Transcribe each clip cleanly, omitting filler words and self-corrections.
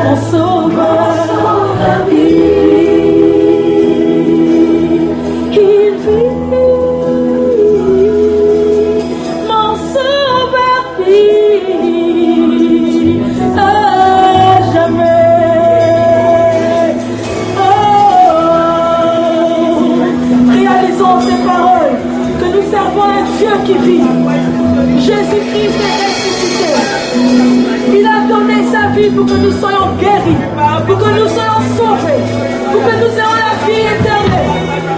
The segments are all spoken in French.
mon sauveur, il vit, mon sauveur vit à jamais. Oh, réalisons ces paroles que nous servons un Dieu qui vit. Jésus-Christ est ressuscité. Il a donné sa vie pour que nous soyons guéris, pour que nous soyons sauvés, pour que nous ayons la vie éternelle,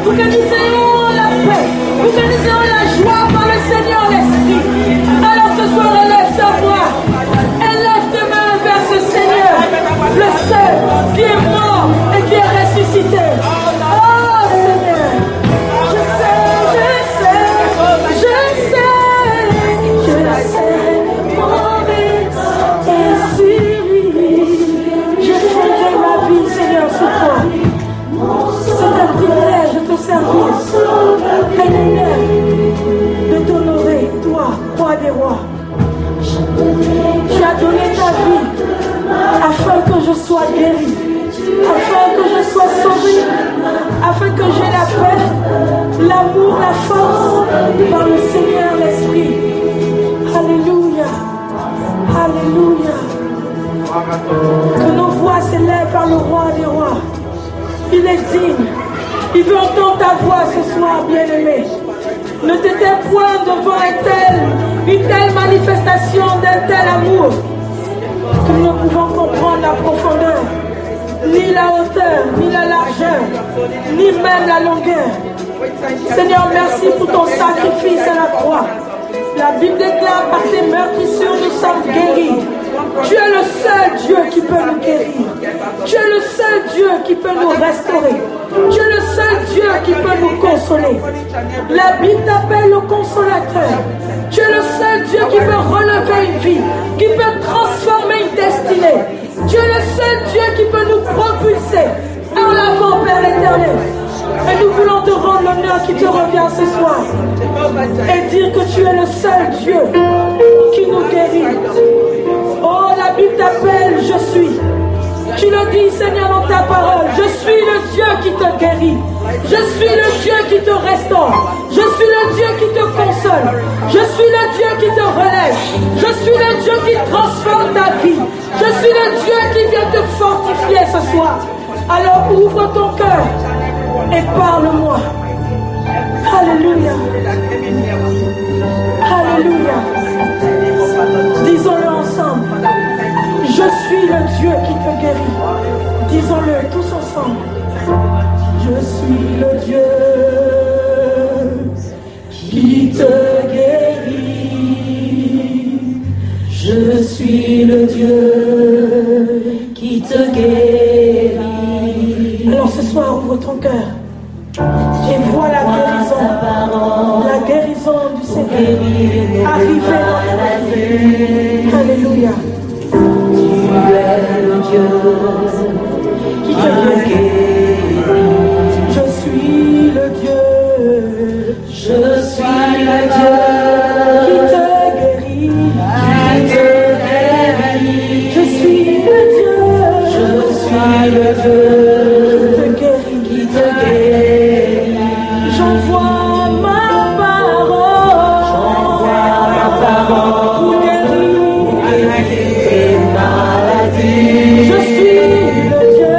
pour que nous ayons la paix, pour que nous ayons la joie par le Seigneur l'Esprit. Alors ce soir, élève ta voix, élève tes mains vers ce Seigneur, le seul qui est mort et qui est ressuscité. Oh Seigneur, je sais, mon est sur lui. J'ai fondé ma vie, Seigneur, sur toi. C'est un privilège de te servir, un honneur de t'honorer, toi, roi des rois. Tu as donné ta vie afin que je sois guéri, afin que je sois sauvé, afin que j'ai la paix, l'amour, la force par le Seigneur l'Esprit. Alléluia, alléluia. Que nos voix s'élèvent par le roi des rois. Il est digne. Il veut entendre ta voix ce soir, bien-aimé. Ne t'étais point devant une telle manifestation d'un tel amour que nous ne pouvons comprendre la profondeur, ni la hauteur, ni la largeur, ni même la longueur. Seigneur, merci pour ton sacrifice à la croix. La Bible déclare par tes meurtrissures nous sommes guéris. Tu es le seul Dieu qui peut nous guérir. Tu es le seul Dieu qui peut nous restaurer. Tu es le seul Dieu qui peut nous consoler. La Bible t'appelle le consolateur. Tu es le seul Dieu qui peut relever une vie, qui peut transformer une destinée. Tu es le seul Dieu qui peut nous propulser en l'avant, Père éternel. Et nous voulons te rendre l'honneur qui te revient ce soir et dire que tu es le seul Dieu qui nous guérit. Oh, la Bible t'appelle, je suis. Tu le dis, Seigneur, dans ta parole. Je suis le Dieu qui te guérit. Je suis le Dieu qui te restaure. Je suis le Dieu qui te console. Je suis le Dieu qui te relève. Je suis le Dieu qui transforme ta vie. Je suis le Dieu qui vient te fortifier ce soir. Alors ouvre ton cœur et parle-moi. Alléluia. Alléluia. Disons-le ensemble. Je suis le Dieu qui te guérit. Disons-le tous ensemble. Je suis le Dieu qui te guérit. Je suis le Dieu qui te guérit. Alors ce soir, ouvre ton cœur et vois la guérison du Seigneur arriver dans ta vie. Alléluia. Tu es le Dieu qui te guérit. Je suis le Dieu. Je suis le Dieu qui te guérit. Je suis le Dieu. Je suis le Dieu qui te guérit. J'envoie ma parole pour guérir tes maladies. Je suis le Dieu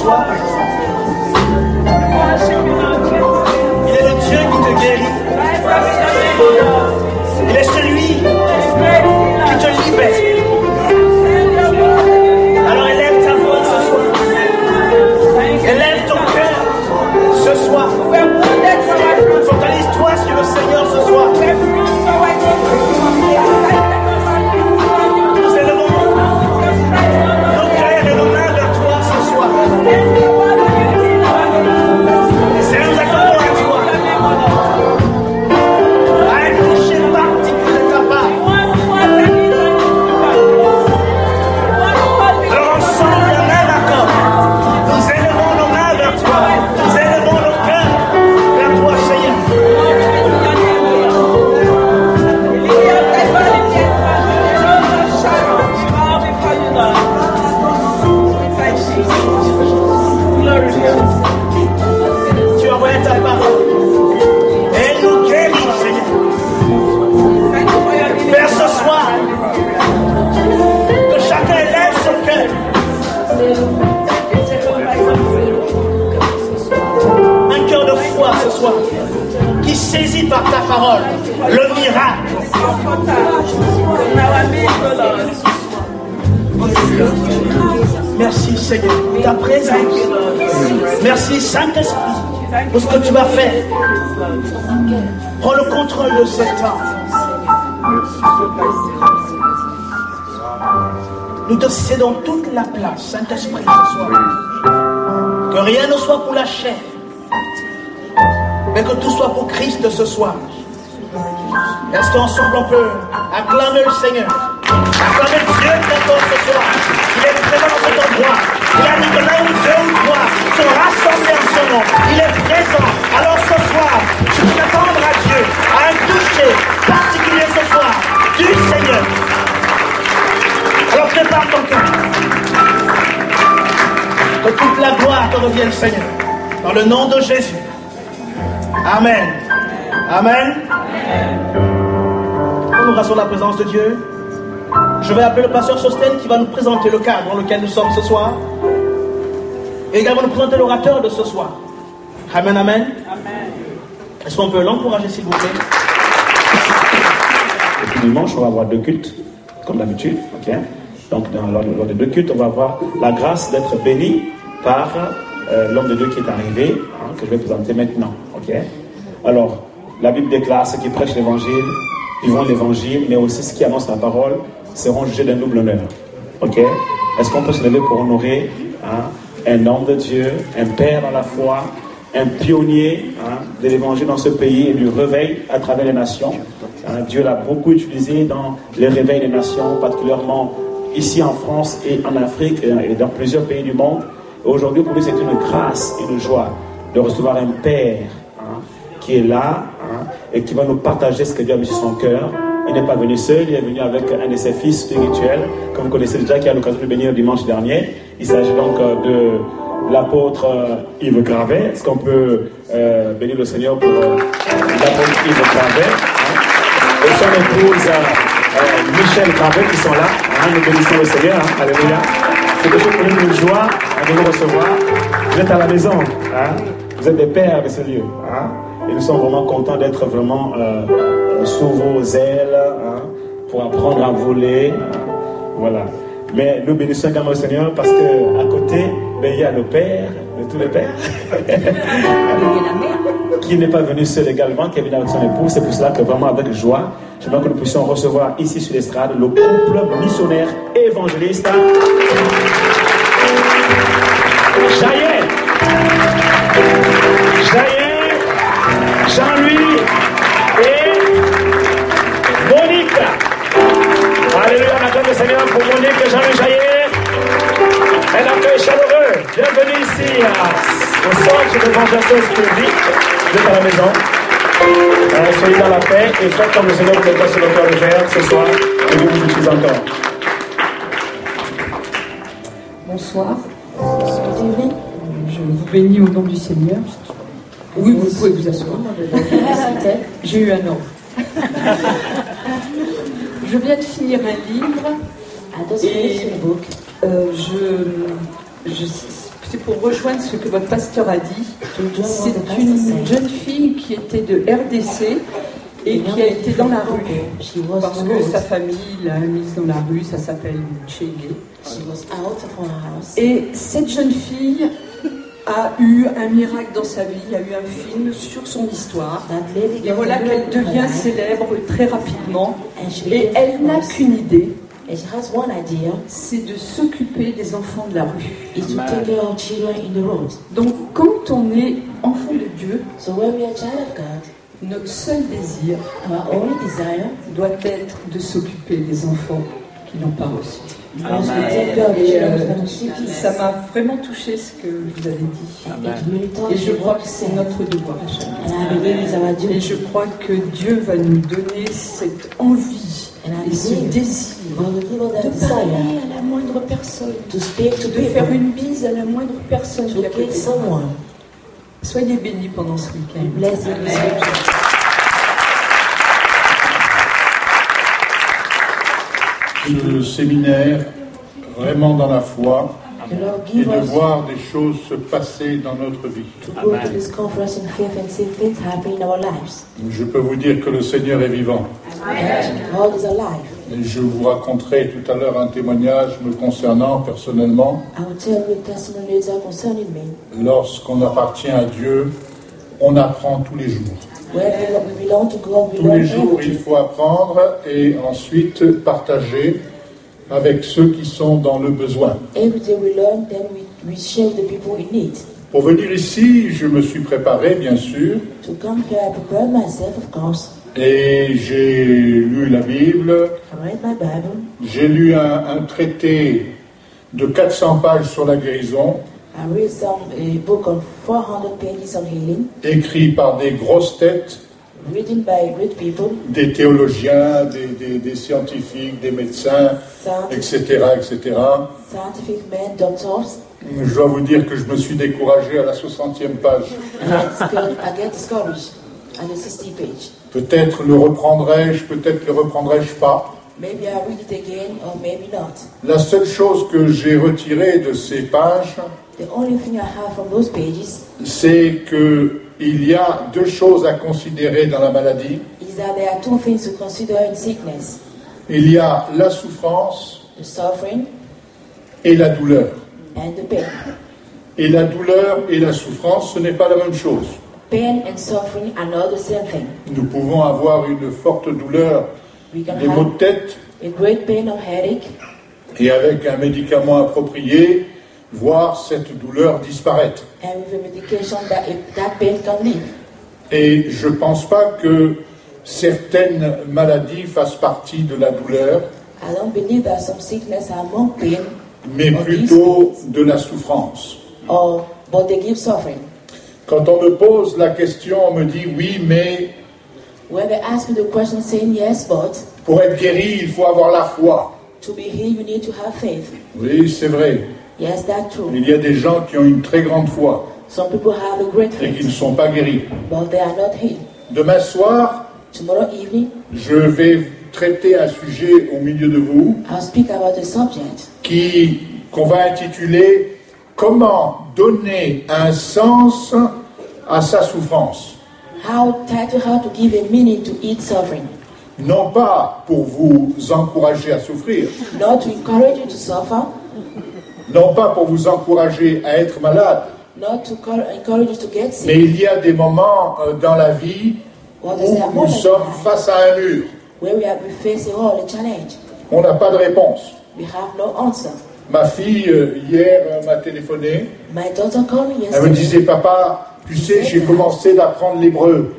soir. Il est le Dieu qui te guérit. Il est celui qui te libère. Alors élève ta voix ce soir. Élève ton cœur ce soir. Focalise-toi sur le Seigneur ce soir. Nous élevons nos cœurs et nos mains vers toi ce soir. Seigneur, nous attendons à toi. À un toucher particulier de ta part. Alors ensemble, d'un même accord, nous élevons nos mains vers toi. Nous élevons nos cœurs vers toi, Seigneur. Tu as envoyé ta parole. Et elle nous guérit, Seigneur. Père, ce soir, que chacun élève son cœur. Un cœur de foi ce soir, qui saisit par ta parole le miracle. Merci Seigneur pour ta présence. Merci Saint-Esprit pour ce que tu vas faire. Prends le contrôle de ce temps. Nous te cédons toute la place, Saint-Esprit, ce soir. Que rien ne soit pour la chair, mais que tout soit pour Christ ce soir. Est-ce qu'ensemble on peut acclamer le Seigneur, acclamer Dieu d'abord ce soir? Il est présent dans cet endroit. Il a dit que là où deux ou trois sont rassemblés en son nom, il est présent. Alors ce soir, je peux attendre à Dieu, à un toucher particulier ce soir du Seigneur. Alors prépare ton cœur. Que toute la gloire te revienne, Seigneur. Dans le nom de Jésus. Amen. Amen. Nous rassurons la présence de Dieu. Je vais appeler le pasteur Sosthène qui va nous présenter le cadre dans lequel nous sommes ce soir. Et également nous présenter l'orateur de ce soir. Amen, amen. Est-ce qu'on peut l'encourager s'il vous plaît? Et puis dimanche, on va avoir 2 cultes, comme d'habitude. Okay? Donc lors des 2 cultes, on va avoir la grâce d'être béni par l'homme de Dieu qui est arrivé, que je vais présenter maintenant. Okay? Alors, la Bible déclare ceux qui prêchent l'évangile, vivront l'évangile, mais aussi ceux qui annoncent la parole seront jugés d'un double honneur. Ok? Est-ce qu'on peut se lever pour honorer un homme de Dieu, un père dans la foi, un pionnier de l'évangile dans ce pays et du réveil à travers les nations? Dieu l'a beaucoup utilisé dans le réveil des nations, particulièrement ici en France et en Afrique et dans plusieurs pays du monde. Et aujourd'hui, pour lui, c'est une grâce et une joie de recevoir un père qui est là et qui va nous partager ce que Dieu a mis sur son cœur. Il n'est pas venu seul, il est venu avec un de ses fils spirituels, que vous connaissez déjà, qui a l'occasion de bénir dimanche dernier. Il s'agit donc de l'apôtre Yves Gravet. Est-ce qu'on peut bénir le Seigneur pour l'apôtre Yves Gravet et son épouse Michel Gravet qui sont là. Nous bénissons le Seigneur. Alléluia. C'est toujours pour nous une joie de vous recevoir. Vous êtes à la maison. Vous êtes des pères de ce lieu. Et nous sommes vraiment contents d'être vraiment sous vos ailes pour apprendre à voler. Voilà. Mais nous bénissons également le Seigneur parce qu'à côté, il y a le Père de tous les pères qui n'est pas venu seul également, qui est venu avec son épouse. C'est pour cela que vraiment avec joie, j'aimerais que nous puissions recevoir ici sur l'estrade le couple missionnaire évangéliste Jaël, Jean-Louis et Monique. Alléluia, on acclame le Seigneur pour Monique et Jean-Louis Jaillet. Un accueil chaleureux. Bienvenue ici au centre de l'évangélisation publique. Vous êtes à la maison. Soyez dans la paix et faites comme le Seigneur vous met sur le cœur de faire ce soir et Dieu vous utilise encore. Bonsoir. Je vous bénis au nom du Seigneur. Oui, vous pouvez vous asseoir. J'ai eu un an. Je viens de finir un livre. Et c'est pour rejoindre ce que votre pasteur a dit. C'est une jeune fille qui était de RDC et qui a été dans la rue parce que sa famille l'a mise dans la rue. Ça s'appelle Tchégué. Et cette jeune fille a eu un miracle dans sa vie, a eu un film sur son histoire. Et voilà qu'elle devient célèbre très rapidement. Et elle n'a qu'une idée. C'est de s'occuper des enfants de la rue. Donc quand on est enfant de Dieu, notre seul désir doit être de s'occuper des enfants qui n'ont pas reçu. Ça m'a vraiment touché ce que vous avez dit. Et je crois que c'est notre devoir à chacun. Et je crois que Dieu va nous donner cette envie et ce désir de parler à la moindre personne, de faire une bise à la moindre personne qui est à côté. Soyez bénis pendant ce week-end. Ce séminaire, vraiment dans la foi, et de voir des choses se passer dans notre vie. Je peux vous dire que le Seigneur est vivant. Et je vous raconterai tout à l'heure un témoignage me concernant personnellement. Lorsqu'on appartient à Dieu, on apprend tous les jours. Tous les jours, il faut apprendre et ensuite partager avec ceux qui sont dans le besoin. Pour venir ici, je me suis préparé, bien sûr, et j'ai lu la Bible, j'ai lu un traité de 400 pages sur la guérison, écrit par des grosses têtes, des théologiens, des scientifiques, des médecins, etc., etc. Je dois vous dire que je me suis découragé à la 60e page. Peut-être le reprendrai-je, peut-être le reprendrai-je pas. La seule chose que j'ai retirée de ces pages, c'est qu'il y a deux choses à considérer dans la maladie. Il y a la souffrance et la douleur. Et la douleur et la souffrance, ce n'est pas la même chose. Nous pouvons avoir une forte douleur, des maux de tête, et avec un médicament approprié, voir cette douleur disparaître. Et je ne pense pas que certaines maladies fassent partie de la douleur, mais plutôt de la souffrance. Quand on me pose la question, on me dit oui, mais pour être guéri, il faut avoir la foi. Oui, c'est vrai. Il y a des gens qui ont une très grande foi et qui ne sont pas guéris. Demain soir, je vais traiter un sujet au milieu de vous qu'on va intituler « Comment donner un sens à sa souffrance ». Non pas pour vous encourager à souffrir, non pas pour vous encourager à être malade, mais il y a des moments dans la vie où nous sommes face à un mur. On n'a pas de réponse. Ma fille, hier, m'a téléphoné. Elle me disait, papa, tu sais, j'ai commencé d'apprendre l'hébreu.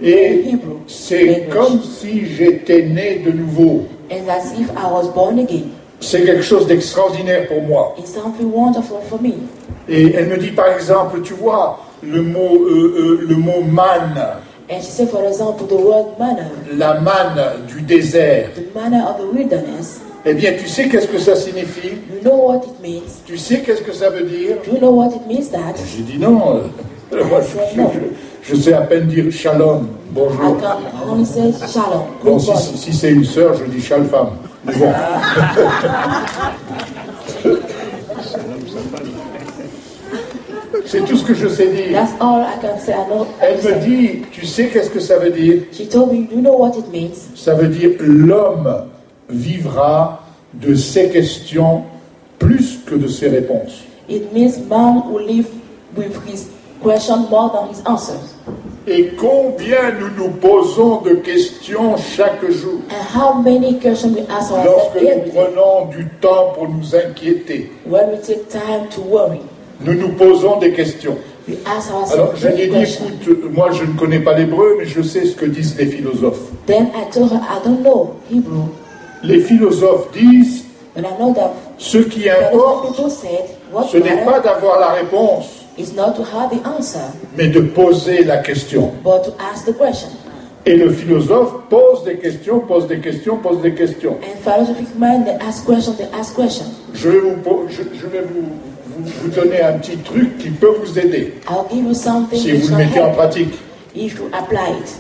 Et c'est comme si j'étais né de nouveau. C'est quelque chose d'extraordinaire pour moi. Et elle me dit, par exemple, tu vois, le mot manne. La manne du désert. Eh bien, tu sais qu'est-ce que ça signifie? Tu sais qu'est-ce que ça veut dire? J'ai dit non. Moi, je sais à peine dire shalom, bonjour. Bon, si c'est une sœur, je dis shalfam. Mais bon. C'est tout ce que je sais dire. That's all I can say. I know. Elle me dit, tu sais qu'est-ce que ça veut dire? She told me, do you know what it means? Ça veut dire l'homme vivra de ses questions plus que de ses réponses. It means man will live with his question more than his answers. Et combien nous nous posons de questions chaque jour And how many questions we ask ourselves lorsque nous every day prenons du temps pour nous inquiéter. when we take time to worry. Nous nous posons des questions. We ask Alors ourselves je lui ai many dit, questions. écoute, moi je ne connais pas l'hébreu, mais je sais ce que disent les philosophes. Then I told her, I don't know Hebrew, Les philosophes disent, but I know that ce qui the importe, people said, what ce n'est pas matters d'avoir la réponse, is not to have the answer, mais de poser la question. but to ask the question. Et le philosophe pose des questions, pose des questions, pose des questions. And philosophic mind, they ask questions, they ask questions. Je vais vous donner un petit truc qui peut vous aider, I'll give you something si which vous le will mettez en help pratique. if you apply it.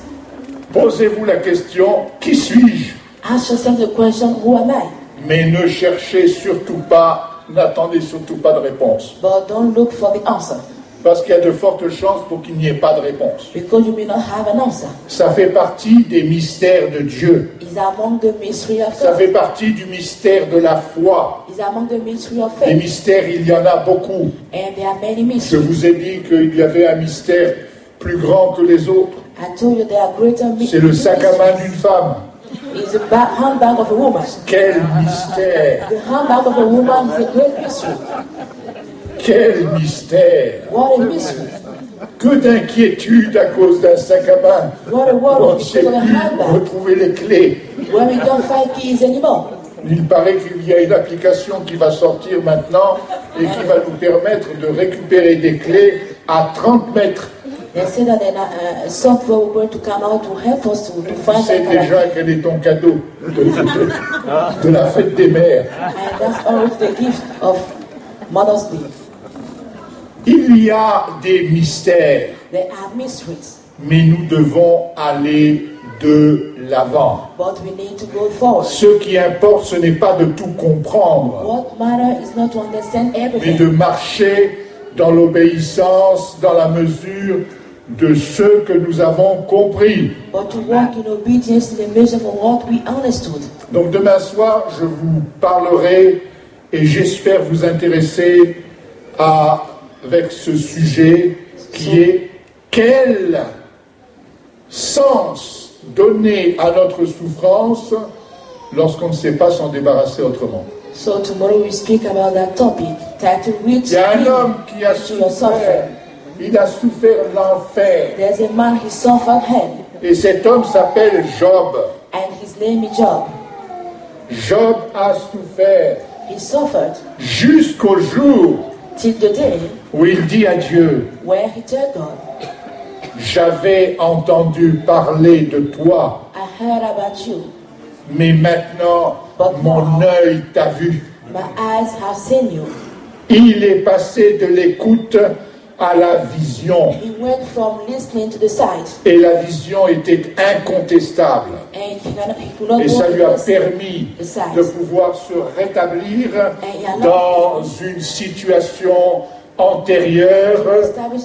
Posez-vous la question, qui suis-je? Ask yourself the question, who am I? Mais ne cherchez surtout pas, n'attendez surtout pas de réponse. But don't look for the answer, Parce qu'il y a de fortes chances pour qu'il n'y ait pas de réponse. because you may not have an answer. Ça fait partie des mystères de Dieu. It's among the mystery of Ça God. fait partie du mystère de la foi. It's among the mystery of Les faith. mystères, il y en a beaucoup. And there are many Je mysteries. vous ai dit qu'il y avait un mystère plus grand que les autres. I told you there are greater C'est le sac à main d'une femme. It's the handbag of a woman. Quel mystère! The handbag of a woman is a great mystery. Quel mystère! What a mystery. Que d'inquiétude à cause d'un sac à main. What a On worry ne sait because of a plus handbag retrouver les clés. where we don't find keys anymore. Il paraît qu'il y a une application qui va sortir maintenant et qui va nous permettre de récupérer des clés à 30 mètres. They say that a software will going to come out to help us to Tu find sais that kind of déjà quel est ton cadeau de la fête des mères. And that's always the gift of Mother's Day. Il y a des mystères, There are mysteries, mais nous devons aller de l'avant. but we need to go forward. Ce qui importe, ce n'est pas de tout comprendre, What matters is not to understand mais everything, de marcher dans l'obéissance, dans la mesure de ce que nous avons compris. but to walk in obedience in the measure of what we understood. Donc demain soir, je vous parlerai et j'espère vous intéresser avec ce sujet qui est quel sens donner à notre souffrance lorsqu'on ne sait pas s'en débarrasser autrement. So tomorrow we speak about that topic, titled which Il y a un homme qui a to your souffert, suffering. il a souffert l'enfer There's a man, he suffered hell, et cet homme s'appelle Job. and his name is Job. Job a souffert He suffered jusqu'au jour till the day où il dit à Dieu, where he told God, j'avais entendu parler de toi, I heard about you, mais maintenant mon œil t'a vu. my eyes have seen you. Il est passé de l'écoute à la vision. He went from listening to the sight, Et la vision était incontestable. and he could not Et go ça to lui a the permis the sight. de pouvoir se rétablir dans une situation antérieure Establish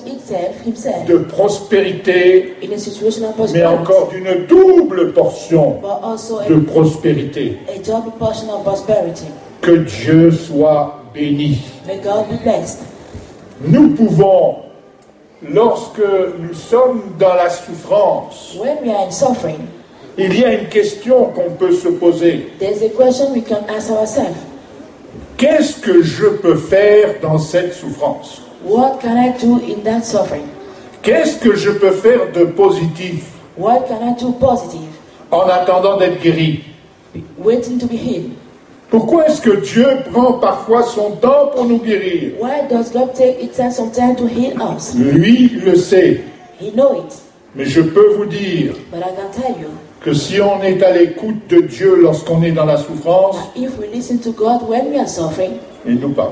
himself de prospérité, in a situation of mais prosperity, encore d'une double portion but also de prospérité. a double portion of prosperity. Que Dieu soit béni. May God be blessed. Nous pouvons, lorsque nous sommes dans la souffrance, When we are in suffering, il y a une question qu'on peut se poser. there's a question we can ask ourselves. Qu'est-ce que je peux faire dans cette souffrance? What can I do in that suffering? Qu'est-ce que je peux faire de positif What can I do positive? en attendant d'être guéri? Waiting to be healed. Pourquoi est-ce que Dieu prend parfois son temps pour nous guérir? Why does God take itself some time to heal us? Lui le sait. He knows it. Mais je peux vous dire But I can tell you, que si on est à l'écoute de Dieu lorsqu'on est dans la souffrance, if we listen to God when we are suffering, il nous parle.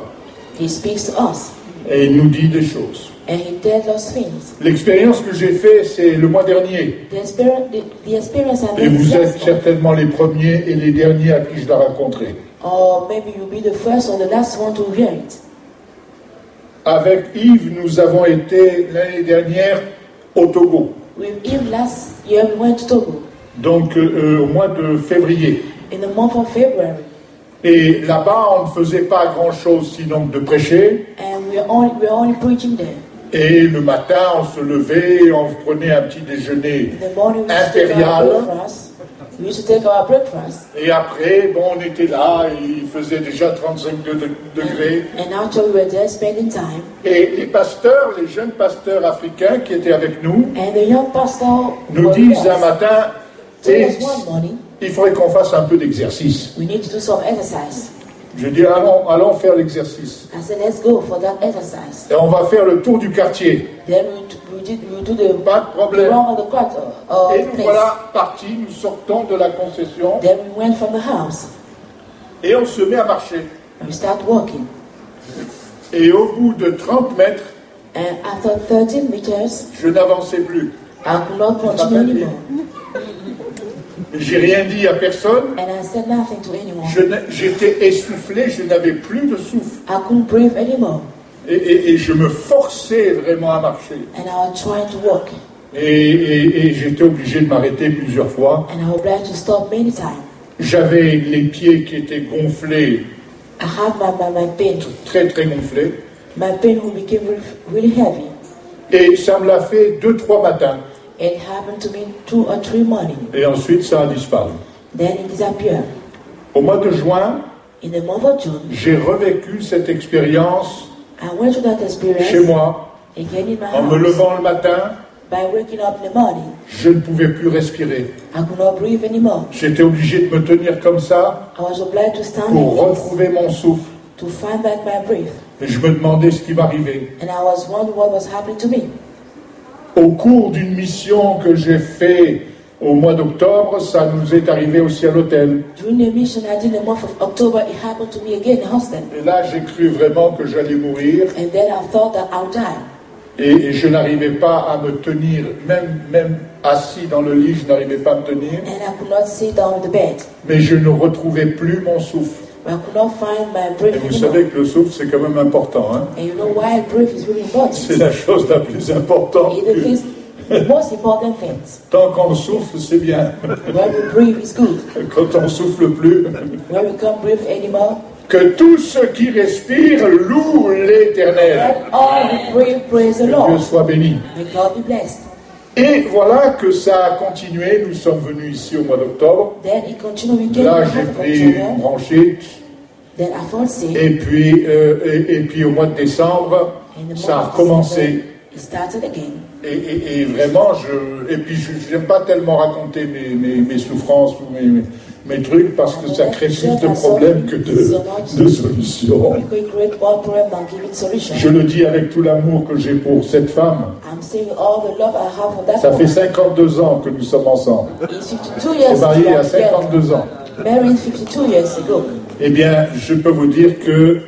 He speaks to us. Et il nous dit des choses. And He tells us things. L'expérience que j'ai faite, c'est le mois dernier. The experience I Et made vous is êtes last month. certainement les premiers et les derniers à qui je l'ai rencontré. Or maybe you'll be the first or the last one to hear it. avec Yves, nous avons été l'année dernière au Togo. With Yves last year we went to Togo. Donc au mois de février. In the month of February. Et là-bas, on ne faisait pas grand-chose sinon de prêcher. And we were only preaching there. Et le matin, on se levait, on prenait un petit déjeuner impérial. We used to take our breakfast. Et après, bon, on était là, il faisait déjà 35 degrés. And after we were there spending time. Et les pasteurs, les jeunes pasteurs africains qui étaient avec nous, and the young pastor nous disent un matin, il faudrait qu'on fasse un peu d'exercice. We need to do some exercise. Je dis, allons faire l'exercice. I said, let's go for that exercise. Et on va faire le tour du quartier. Then we do the pas de problème. round of the quarter, et nous voilà partis, nous sortons de la concession. Then we went from the house. Et on se met à marcher. And we start walking. Et au bout de 30 mètres, and after 30 meters, je n'avançais plus. I could not continue anymore. J'ai rien dit à personne. And I said nothing to anyone. J'étais essoufflé, je n'avais plus de souffle. I couldn't breathe anymore. Et je me forçais vraiment à marcher. And I was trying to walk. Et j'étais obligé de m'arrêter plusieurs fois. And I was obliged to stop many times. J'avais les pieds qui étaient gonflés. I have my pain. Très très gonflés. My pain became really heavy. Et ça me l'a fait 2-3 matins. It happened to me 2 or 3 mornings. Et ensuite, ça a disparu. Then it disappeared. Au mois de juin, in the month of June, j'ai revécu cette expérience I went through that experience chez moi. Again in my en house. Me levant le matin, by waking up in the morning, je ne pouvais plus respirer. I could not breathe anymore. J'étais obligé de me tenir comme ça I was obliged to stand pour retrouver mon souffle. To find back my breath. Et je me demandais ce qui m'arrivait. And I was wondering what was happening to me. Au cours d'une mission que j'ai faite au mois d'octobre, ça nous est arrivé aussi à l'hôtel. During the mission I did in the month of October, it happened to me again in hostel. Et là, j'ai cru vraiment que j'allais mourir. And then I thought that I'll die. Et je n'arrivais pas à me tenir, même assis dans le lit, je n'arrivais pas à me tenir. And I could not sit down on the bed. Mais je ne retrouvais plus mon souffle. I could not find my breath. Et vous savez que le souffle, c'est quand même important. Hein? And you know why breath is really important? C'est la chose la plus importante. The most important thing. Tant qu'on souffle, c'est bien. When we breathe is good. Quand on souffle plus. When we can't breathe anymore. Que tous ceux qui respirent louent l'Éternel. Let all who breathe praise the Lord. Que Dieu soit béni. May God be blessed. Et voilà que ça a continué. Nous sommes venus ici au mois d'octobre. Là, j'ai pris une bronchite. Et puis au mois de décembre, ça a recommencé. Et vraiment, et puis je n'aime pas tellement raconter mes souffrances ou mes trucs parce que ça crée plus de problèmes que de solutions. Je le dis avec tout l'amour que j'ai pour cette femme. Ça fait 52 ans que nous sommes ensemble. On est mariés à 52 ans. Eh bien, je peux vous dire que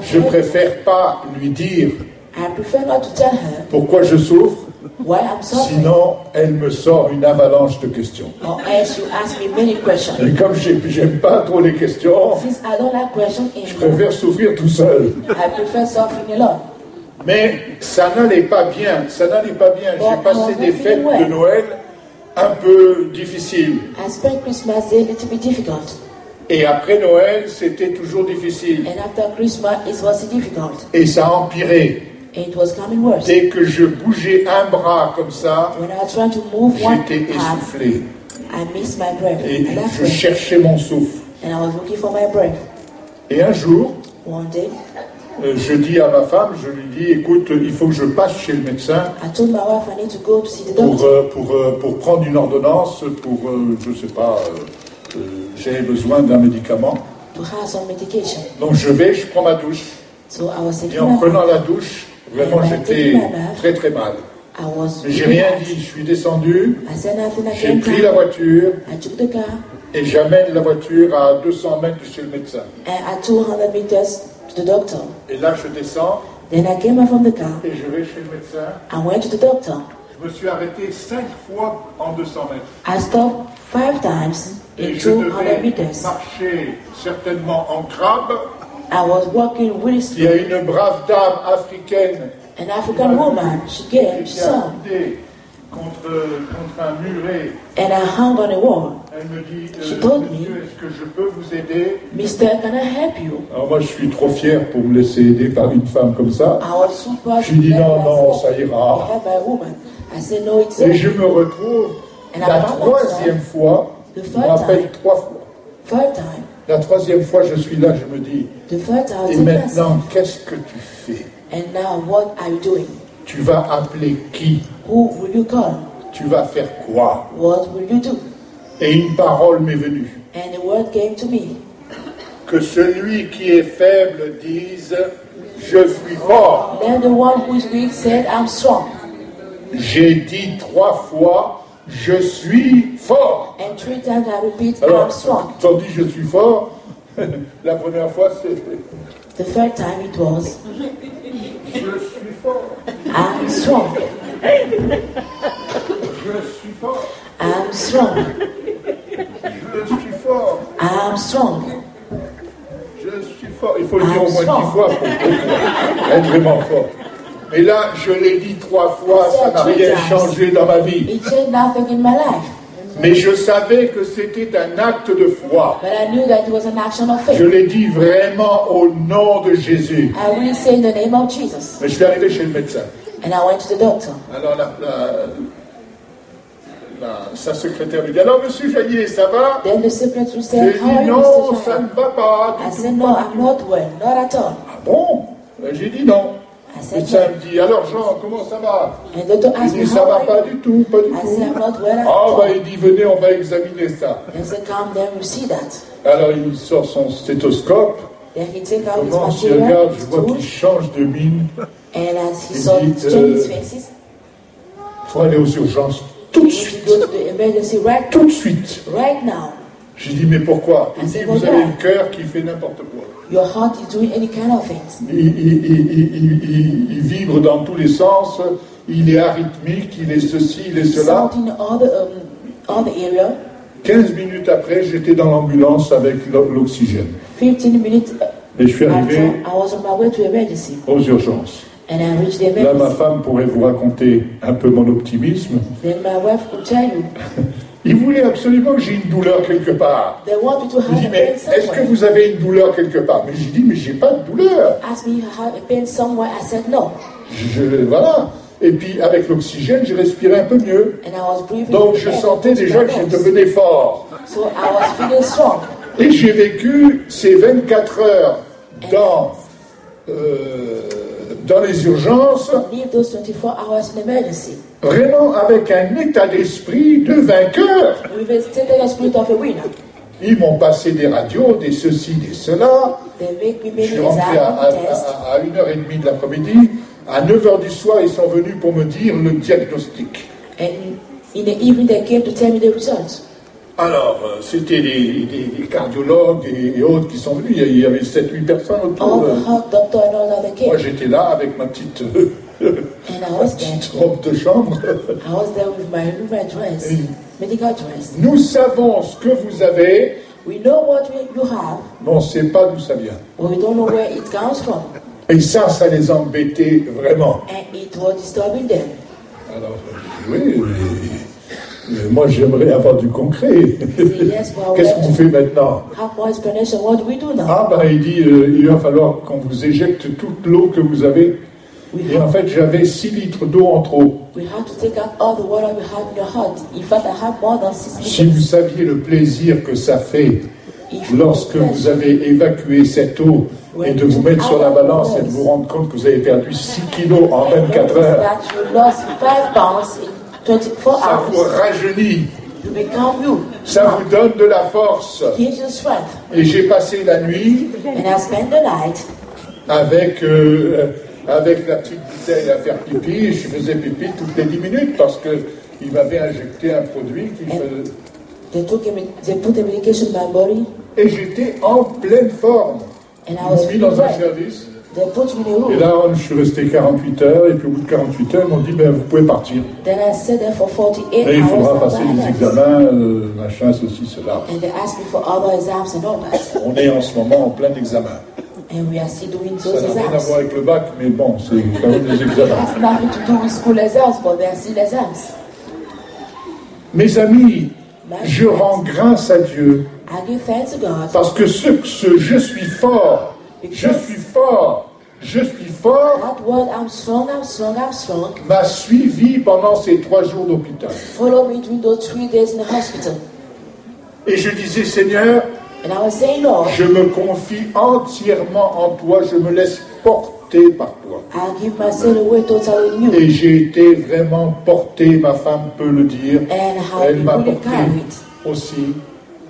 je préfère pas lui dire pourquoi je souffre. Sinon, elle me sort une avalanche de questions. Et comme j'aime pas trop les questions, je préfère souffrir tout seul. Mais ça n'allait pas bien, J'ai passé des fêtes de Noël un peu difficiles. Et après Noël, c'était toujours difficile. Et ça a empiré. Dès que je bougeais un bras comme ça, j'étais essoufflé. Et je cherchais mon souffle. Et un jour, je dis à ma femme, je lui dis, écoute, il faut que je passe chez le médecin pour prendre une ordonnance, je sais pas, j'ai besoin d'un médicament. Donc je prends ma douche. Et en prenant la douche, vraiment j'étais très très mal. J'ai rien dit, je suis descendu, j'ai pris la voiture et j'amène la voiture à 200 mètres de chez le médecin. Et là je descends et je vais chez le médecin. Je me suis arrêté 5 fois en 200 mètres. I stopped 5 times in 200 meters. Marcher certainement en crabe. I was walking really slow. Il y a une brave dame africaine. An African woman, she came, she saw. Contre un muret. And I hung on a wall. Elle me dit, she told me, est-ce que je peux vous aider? Mister, can I help you? Alors moi je suis trop fier pour me laisser aider par une femme comme ça. Je lui dis non, ça ira. Et je me retrouve la troisième fois, je me rappelle 3 fois. La troisième fois je suis là, je me dis, et maintenant qu'est-ce que tu fais? And now what are you doing? Tu vas appeler qui? Who will you call? Tu vas faire quoi? What will you do? Et une parole m'est venue. And the word came to me. Que celui qui est faible dise, je suis fort. Then the one who is weak said, I'm strong. J'ai dit 3 fois, je suis fort. And 3 times I repeat, alors, I'm strong. Quand on dit je suis fort, la première fois c'est... The third time it was, je suis fort. I'm strong. Je suis fort. I'm strong. Je suis fort. I'm strong. Je suis fort. Il faut le dire au moins 10 fois pour être vraiment fort. Mais là, je l'ai dit 3 fois, ça n'a rien changé dans ma vie. It changed nothing in my life. Mais je savais que c'était un acte de foi. But I knew that it was an action of faith. Je l'ai dit vraiment au nom de Jésus. I will say in the name of Jesus. Mais je suis arrivé chez le médecin. And I went to the doctor. Alors sa secrétaire lui dit, alors monsieur Jaillet, ça va? Then the secretary said, how are you, non, ça ne va pas. I said, no, I'm not well, not at all. Ah bon? J'ai dit non. Le médecin me dit, alors Jean, comment ça va? And the doctor asked me, ça va pas du tout, pas du tout. I said, I'm not well at ah all. Bah il dit, venez, on va examiner ça. He said, come, then we'll see that. Alors il sort son stéthoscope. Then he take out his material. Je regarde, je vois qu'il change de mine. And as he saw his change faces, faut aller aux urgences tout de suite. Go to the emergency right tout de suite. Right now. J'ai dit, mais pourquoi? Il dit, vous avez le cœur qui fait n'importe quoi. Your heart is doing any kind of things. Il vibre dans tous les sens, il est arythmique, il est ceci, il est cela. All the area. 15 minutes après, j'étais dans l'ambulance avec l'oxygène. 15 minutes et je suis arrivé I was on my way to emergency. Aux urgences. And I reached the emergency. Là, ma femme pourrait vous raconter un peu mon optimisme. Then my wife could tell you. Il voulait absolument que j'ai une douleur quelque part. They want you to have je dis, mais est-ce que vous avez une douleur quelque part? Mais j'ai dit, mais j'ai pas de douleur. Ask me if I have a pain somewhere. I said no. Voilà. Et puis avec l'oxygène, j'ai respiré un peu mieux. And I was breathing. Donc je sentais déjà que je devenais fort. So I was feeling strong. Et j'ai vécu ces 24 heures dans les urgences, vraiment avec un état d'esprit de vainqueur. Ils m'ont passé des radios, des ceci, des cela. Je suis rentré à 1h30 de l'après-midi. À 9h du soir, ils sont venus pour me dire le diagnostic. Alors, c'était des cardiologues et autres qui sont venus. Il y avait 7-8 personnes autour. Moi, j'étais là avec ma petite robe de chambre. Nous savons ce que vous avez. We know what you have. Mais on ne sait pas d'où ça vient. We don't know where it comes from. Et ça les embêtait vraiment. And it was disturbing them. Alors, oui. Moi, j'aimerais avoir du concret. Qu'est-ce qu'on fait maintenant? Ah, ben, il dit, il va falloir qu'on vous éjecte toute l'eau que vous avez. Et en fait, j'avais 6 litres d'eau en trop. Si vous saviez le plaisir que ça fait lorsque vous avez évacué cette eau et de vous mettre sur la balance et de vous rendre compte que vous avez perdu 6 kilos en 24 heures. Ça vous rajeunit. Ça vous donne de la force. Et j'ai passé la nuit avec la petite bouteille à faire pipi. Et je faisais pipi toutes les 10 minutes parce qu'il m'avait injecté un produit qui faisait... Et j'étais en pleine forme. Ils m'ont mis dans un service. Et là, je suis resté 48 heures, et puis au bout de 48 heures, ils m'ont dit, ben, vous pouvez partir. Et il faudra passer les examens, machin, ceci, cela. On est en ce moment en plein examen. And we are still doing Ça those n'a rien à exams. voir avec le bac, mais bon, c'est quand même des It examens. has nothing to do with school exams, but they are still exams. Mes amis, je rends grâce à Dieu I give thanks to God parce que je suis fort, je suis fort, je suis fort, that word I'm strong m'a suivi pendant ces 3 jours d'hôpital. follow me during those 3 days in the hospital. Et je disais, Seigneur, And I was saying, Lord, je me confie entièrement en toi, je me laisse porter par toi. I give myself away totally in you. Et j'ai été vraiment porté, ma femme peut le dire, And how elle you m'a really porté carried. aussi,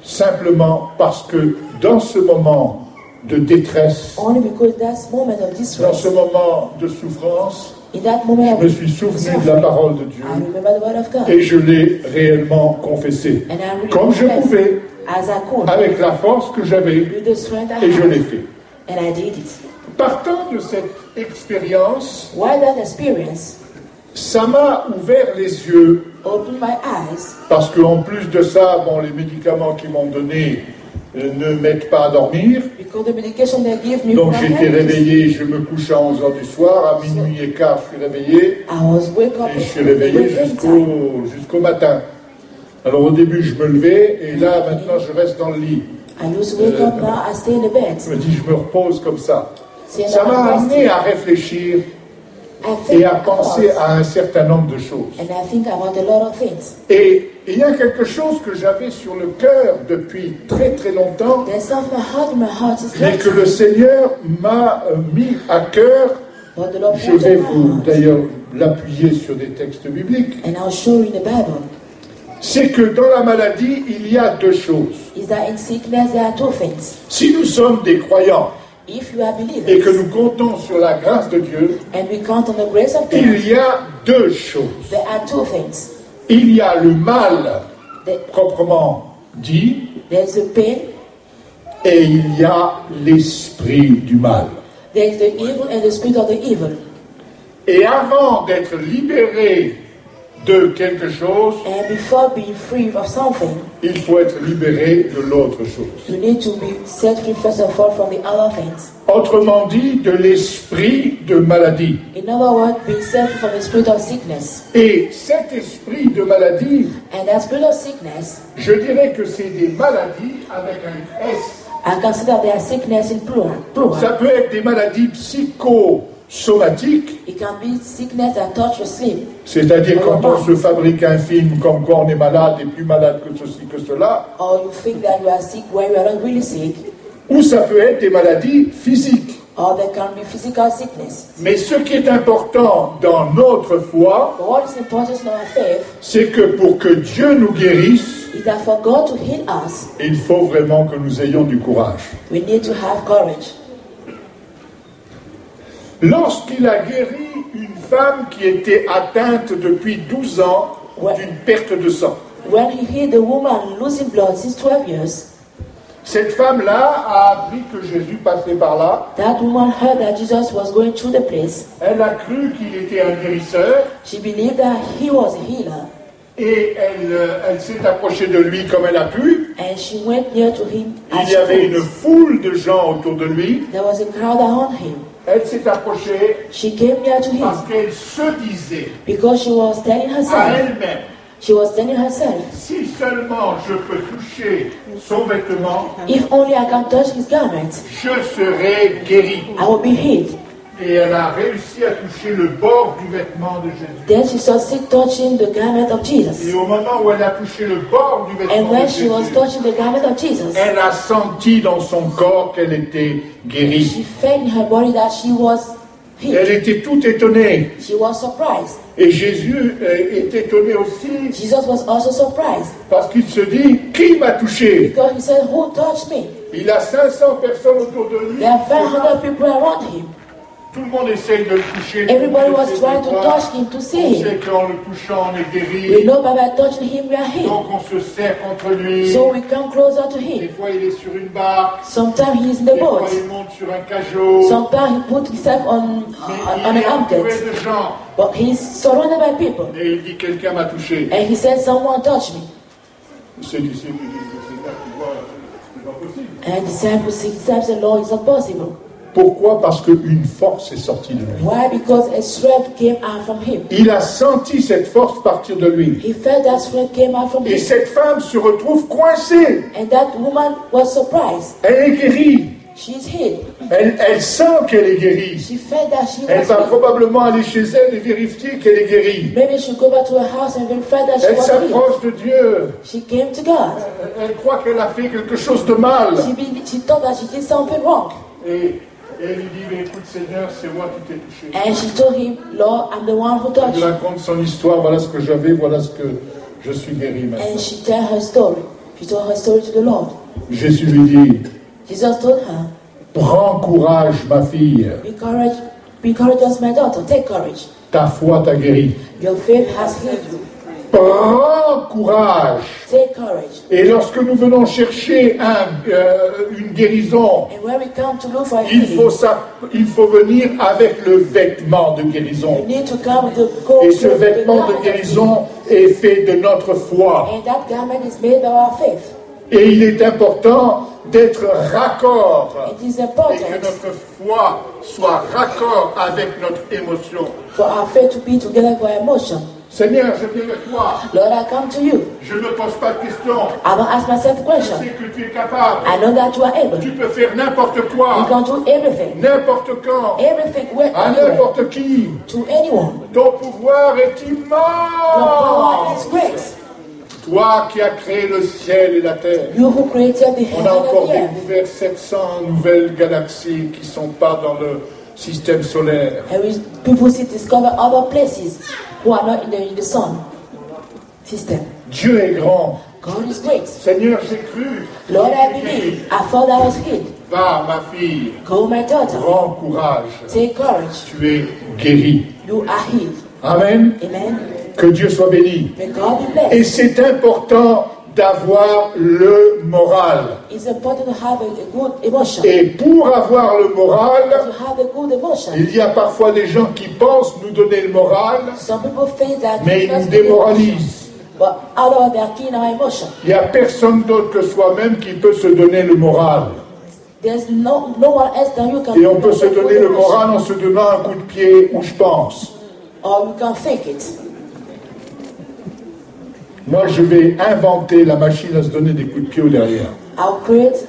simplement parce que dans ce moment de détresse, Only because that's moment of dans distress, ce moment de souffrance, in that moment je me of suis souvenu de la suffering, parole de Dieu I remember the word of God. et je l'ai réellement confessé, And I really comme je confess pouvais, as I could, avec la force que j'avais, with the strength I et je had, l'ai fait. and I did it. Partant de cette expérience, Why that experience ça m'a ouvert les yeux, opened my eyes, parce qu'en plus de ça, bon, les médicaments qu'ils m'ont donnés ne m'aident pas à dormir. because the medication they give me, Donc for j'étais headaches, réveillé, je me couche à 11h du soir, à minuit et quart je suis réveillé, I was wake up et je suis réveillé within time. jusqu'au matin. Alors au début je me levais, et là maintenant je reste dans le lit. I used to wake up now, I stay in the bed. Je me dis, je me repose comme ça. See, and Ça I m'a was amené resting. à réfléchir I think et à about penser à un certain nombre de choses. and I think about a lot of things. Et il y a quelque chose que j'avais sur le cœur depuis très très longtemps, There's something in my heart is mais que le Seigneur m'a mis à cœur. but the Lord Je put vais in my vous heart, d'ailleurs l'appuyer sur des textes bibliques. and I'll show you in the Bible, C'est que dans la maladie, il y a 2 choses. is that in sickness there are 2 things. Si nous sommes des croyants If you are et que believers nous comptons sur la grâce de Dieu, and we count on the grace of God, il y a 2 choses. there are 2 things. Il y a le mal The- proprement dit There's the pain, et il y a l'esprit du mal. there's the evil and the spirit of the evil. Et avant d'être libéré de quelque chose, And before being free of something, il faut être libéré de l'autre chose. you need to be set free first of all from the other things. Autrement dit, de l'esprit de maladie. In other words, being set free from the spirit of sickness. Et cet esprit de maladie, And that spirit of sickness, je dirais que c'est des maladies avec un S. I consider their sickness in plural. Ça peut être des maladies psychosomatiques, It can be sickness that touch your sleep. c'est-à-dire quand on se fabrique un film comme quoi on est malade et plus malade que ceci, que cela, Or you think that you are sick when you are not really sick. ou ça peut être des maladies physiques. Or there can be physical sickness. Mais ce qui est important dans notre foi, But what is important in our faith c'est que pour que Dieu nous guérisse, is that for God to heal us, il faut vraiment que nous ayons du courage. we need to have courage. Lorsqu'il a guéri une femme qui était atteinte depuis 12 ans d'une perte de sang, When he healed the woman losing blood since 12 years, cette femme-là a appris que Jésus passait par là. that woman heard that Jesus was going through the place. Elle a cru qu'il était un guérisseur She believed that he was a healer. et elle s'est approchée de lui comme elle a pu. And she went near to him as Il she y avait could. une foule de gens autour de lui. There was a crowd around him. Elle s'est approchée She came near to him parce qu'elle se disait because she was telling à herself, elle-même, she was telling herself, si seulement je peux toucher son vêtement, if only I can touch his garment, je serai guérie. I will be healed. Et elle a réussi à toucher le bord du vêtement de Jésus. Then she succeeded touching the garment of Et Jesus. au moment où elle a touché le bord du And vêtement when de she was Jésus, touching the garment of Jesus, elle a senti dans son corps qu'elle était guérie. she felt in her body that she was Elle healed. était toute étonnée. She was surprised. Et Jésus est étonné aussi Jesus was also surprised parce qu'il se dit, qui m'a touché? because he said, who touched me? Il a 500 personnes autour de lui. There are 500 people around him. Tout le monde essaye de le toucher. Everybody Tout le monde was essaie de trying le to voir. touch him, to see On him. sait qu'en le touchant, on est We guéri. know by touching him we are healed. Donc on se serre contre lui. So we come closer to Des him. fois, il est sur une barque. Sometimes he is in the Des fois, boat. il monte sur un cajot. Sometimes he put himself on Mais an il est entouré armpit. de gens. But he's surrounded by people. Et il dit, quelqu'un m'a touché. And he said, someone touched me. Ses disciples disent, c'est là, tu vois, c'est pas possible. And disciples said, Lord, it's not possible. Pourquoi? Parce qu'une force est sortie de lui. Why? Because a strength came out from him. Il a senti cette force partir de lui. He felt that strength came out from him. Et cette femme se retrouve coincée. And that woman was surprised. Elle est guérie. She's healed. Elle sent qu'elle est guérie. She felt that she Elle was va healed. probablement aller chez elle et vérifier qu'elle est guérie. Maybe she go back to her house and verify that she Elle was healed. s'approche de Dieu. She came to God. Elle croit qu'elle a fait quelque chose de mal. She thought that she did something wrong. Et elle lui dit, mais écoute Seigneur, c'est moi qui t'ai touché. And she told him, Lord, I'm the one who touched Elle you. raconte son histoire, voilà ce que j'avais, voilà ce que je suis guéri maintenant. And she told her story. She told her story to the Lord. Jésus lui dit, Jesus told her, prends courage ma fille, be courageous, my daughter. Take courage. ta foi t'a guéri. Your faith has healed you. Prends courage. Take courage. Et lorsque nous venons chercher une guérison, And when we come to look for a il healing, faut venir avec le vêtement de we guérison. need to come with the coat. Et ce vêtement de guérison est fait de notre foi. And that garment is made by our faith. Et il est important d'être raccord. It is Et important que notre foi soit raccord avec notre émotion. for our faith to be together with our emotion. Seigneur, je viens vers toi. Lord, I come to you. Je ne me pose pas de questions. I don't ask myself a Je question. sais que tu es capable. I know that you are able. Tu peux faire n'importe You quoi, can do everything. n'importe quand, Everything, à anywhere, n'importe qui. to anyone. Ton pouvoir est Your power is immense. great. Toi qui as créé le ciel et la terre. You who created the On a heaven encore and the earth. découvert 700 nouvelles galaxies qui ne sont pas dans le système solaire. And people see discover other places who are not in the sun system. Dieu est grand. God is great. Seigneur, j'ai cru. Lord, I believe. I thought I was healed. Va, ma fille, Go, my daughter. prends courage. Take courage. Tu es guérie. You are healed. Amen. Amen. Que Dieu soit béni. May God be Et blessed. c'est important d'avoir le moral. It's important to have a good emotion. Et pour avoir le moral, To have a good emotion. il y a parfois des gens qui pensent nous donner le moral, Some people think that mais ils nous démoralisent. but otherwise they are keen our emotion. Il n'y a personne d'autre que soi-même qui peut se donner le moral. There's no one else than you can Et on peut se give a donner good le emotion. moral en se donnant un coup de pied où je pense. Or you can fake it. Moi, je vais inventer la machine à se donner des coups de pied au derrière. I'll create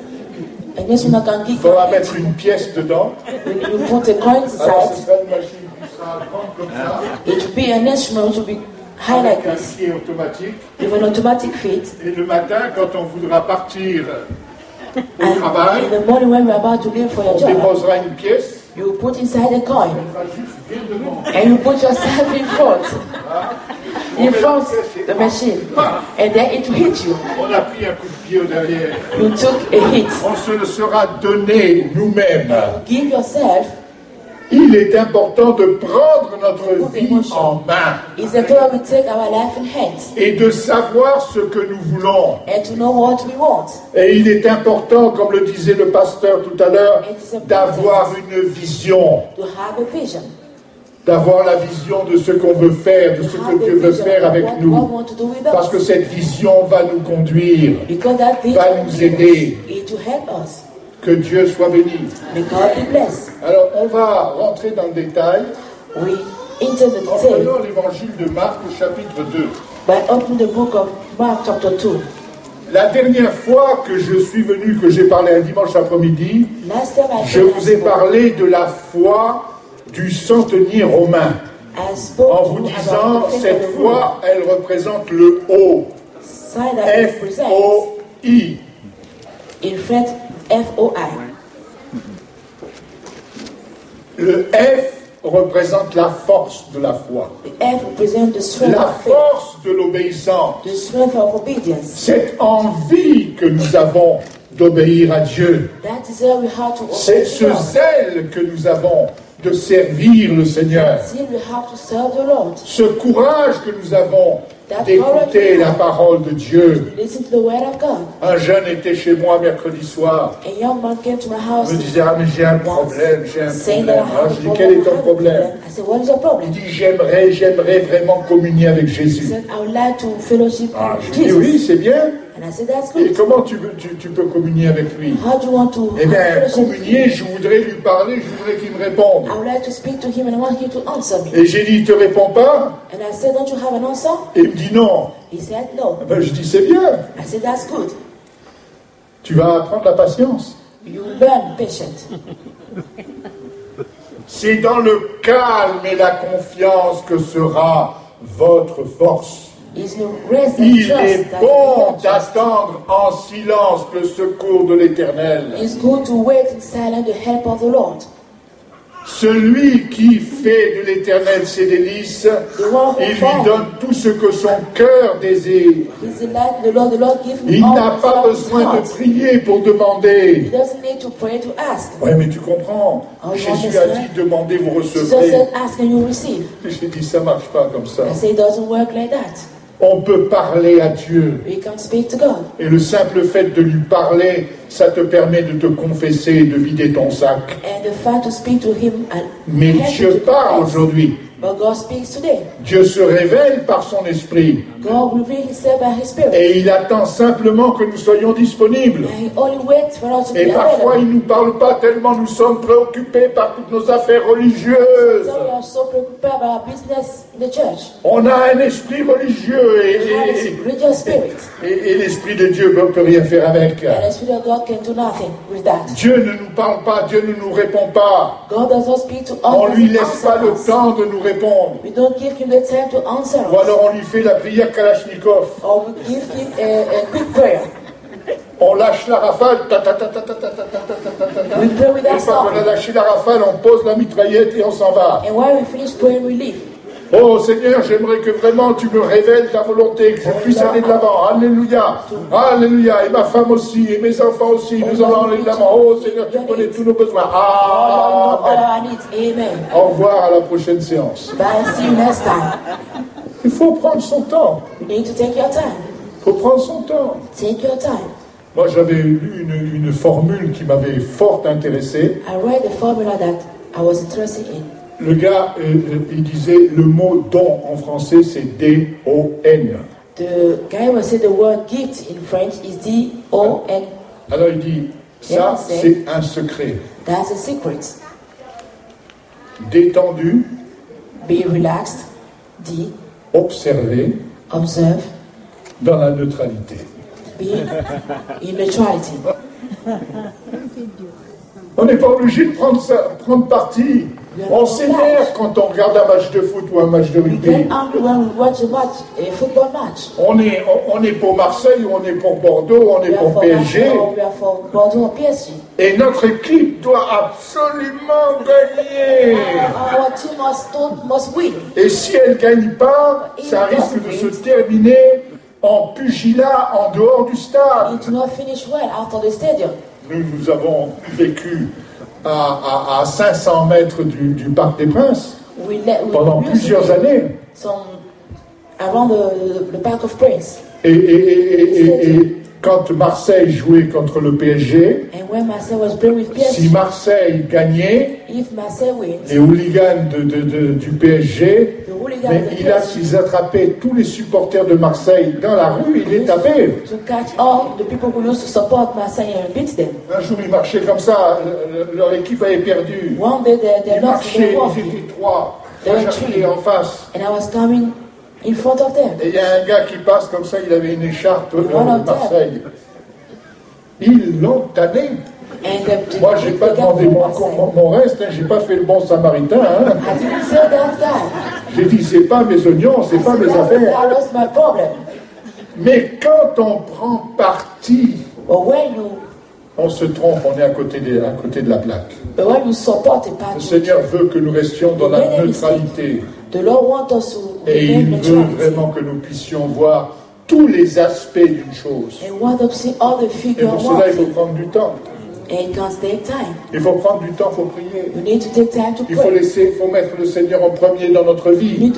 an instrument that can Il give faudra mettre une pièce dedans. you put a coin Alors, ce inside. sera une machine qui sera grande comme ça, It will be an instrument which will be high like avec un this, pied automatique. with an automatic feet. Et le matin, quand on voudra partir au And travail, in the morning when we're about to leave for your on job, déposera une pièce. you put inside a coin On va juste bien devant. and you put yourself in front. In front the machine. And then it will hit you. On a pris un coup de pied au derrière. You took a hit. On se le sera donné nous-mêmes. Give yourself. Il est important de prendre notre vie en main It's important we take our life in hands et de savoir ce que nous voulons. and to know what we want. Et il est important, comme le disait le pasteur tout à l'heure, d'avoir une vision, To have a vision. d'avoir la vision de ce qu'on veut faire, de ce To que have Dieu a veut vision faire of avec what God nous. wants to do with Parce que us. cette vision va nous conduire. Because that vision va nous aider. is to help us. Que Dieu soit béni. May God be blessed. Alors, on va rentrer dans le détail We enter the en detail prenant l'évangile de Marc au chapitre 2. by opening the book of Mark chapter 2. La dernière fois que je suis venu, que j'ai parlé un dimanche après-midi, Last time I je vous ai parlé de la foi du centenier romain. I spoke En to vous you disant, about the faith cette of the Lord. foi, elle représente le O. Sign that it represents F-O-I. in French F-O-I. Le F représente la force de la foi. The F represents the strength La of faith, force de l'obéissance. the strength of obedience. Cette envie que nous avons d'obéir à Dieu. That is why we have to C'est obey ce God. zèle que nous avons de servir le Seigneur. Still we have to serve the Lord. Ce courage que nous avons d'écouter la parole de Dieu. Un jeune était chez moi mercredi soir. Il me disait, ah mais j'ai un problème. Alors je dis, quel est ton problème? Il dit, j'aimerais vraiment communier avec Jésus. Je dis, oui, c'est bien. Et comment tu peux communier avec lui? Eh bien, communier, je voudrais lui parler, je voudrais qu'il me réponde. Et j'ai dit, il ne te répond pas? Et il me dit non. Ben, je dis, c'est bien. Tu vas apprendre la patience. C'est dans le calme et la confiance que sera votre force. Il est bon d'attendre en silence le secours de l'Éternel. Celui qui fait de l'Éternel ses délices, il lui donne tout ce que son cœur désire. Il n'a pas besoin de prier pour demander. Oui, mais tu comprends. Jésus a dit, demandez, vous recevrez. J'ai dit, ça ne marche pas comme ça. On peut parler à Dieu. Et le simple fait de lui parler, ça te permet de te confesser et de vider ton sac. Mais Dieu parle aujourd'hui. Dieu se révèle par son esprit. Et il attend simplement que nous soyons disponibles. Et parfois il ne nous parle pas tellement nous sommes préoccupés par toutes nos affaires religieuses. On a un esprit religieux et l'esprit de Dieu ne peut rien faire avec. Dieu ne nous parle pas, Dieu ne nous répond pas. On ne lui laisse pas le temps de nous répondre. Ou alors on lui fait la prière Kalachnikov. On lâche la rafale. Et quand on a lâché la rafale, on pose la mitraillette et on s'en va. Oh Seigneur, j'aimerais que vraiment tu me révèles ta volonté, que je puisse aller de l'avant. Alléluia. Alléluia. Et ma femme aussi, et mes enfants aussi, nous allons aller de l'avant. Oh Seigneur, tu connais tous nos besoins. Amen. Au revoir à la prochaine séance. Il faut prendre son temps. Il faut prendre son temps. Moi, j'avais lu une formule qui m'avait fort intéressé. Le gars, il disait, le mot don en français, c'est D-O-N. The guy will say the word gift in French is D-O-N. Alors il dit, ça c'est un secret. That's a secret. Détendu. Be relaxed. D. Observer. Observe. Dans la neutralité. Be in neutrality. On n'est pas obligé de prendre parti. On s'énerve quand on regarde un match de foot ou un match de rugby. On est pour Marseille, ou on est pour Bordeaux, on est pour PSG. Et notre équipe doit absolument gagner. Et si elle ne gagne pas, ça risque de se terminer en pugilat en dehors du stade. Nous avons vécu à 500 mètres du Parc des Princes pendant plusieurs années. Et quand Marseille jouait contre le PSG, si Marseille gagnait, les hooligans du PSG, ils attrapaient tous les supporters de Marseille dans la rue, ils les tapaient. Un jour, ils marchaient comme ça, leur équipe avait perdu. Ils marchaient, ils étaient trois. Moi, j'arrivais en face. In front of them. Et il y a un gars qui passe comme ça, il avait une écharpe de Marseille. Ils l'ont tanné. Moi, j'ai pas demandé mon reste, hein, j'ai pas fait le bon samaritain. Hein. J'ai dit, c'est pas mes oignons, c'est pas mes affaires. Mais quand on prend parti, on se trompe, on est à côté de la plaque. Le Seigneur veut que nous restions dans la neutralité. Et il veut vraiment que nous puissions voir tous les aspects d'une chose. Et pour cela, il faut prendre du temps. Il faut prendre du temps, il faut prier. Il faut mettre le Seigneur en premier dans notre vie.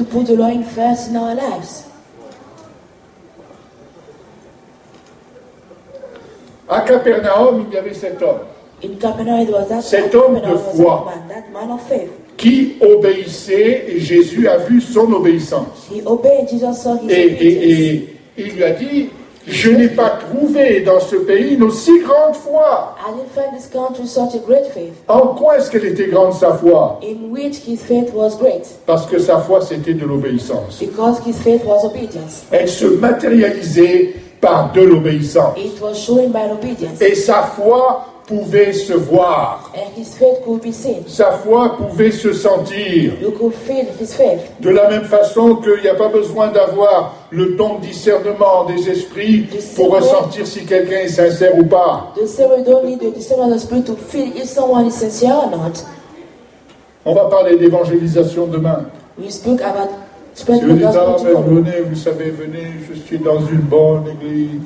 À Capernaum, il y avait cet homme. In Capernaum, it was that Cet homme de foi that man of faith. qui obéissait et Jésus a vu son obéissance. He obeyed Jesus, saw his Et il lui a dit, je n'ai pas trouvé dans ce pays une aussi grande foi. I didn't find this country such a great faith. En quoi est-ce qu'elle était grande sa foi? In which his faith was great. Parce que sa foi c'était de l'obéissance. Because his faith was obedience. Elle se matérialisait par de l'obéissance. It was showing by obedience. Et sa foi pouvait se voir. And his faith could be seen. Sa foi pouvait se sentir. You could feel his faith. De la même façon qu'il n'y a pas besoin d'avoir le don de discernement des esprits pour ressentir si quelqu'un est sincère ou pas. The same way, you don't need the discernment of the spirit to feel if someone is sincere or not. On va parler d'évangélisation demain. We spoke about Si spreading vous the dites, ah, gospel mais to all. venez, vous savez, venez, je suis dans une bonne église.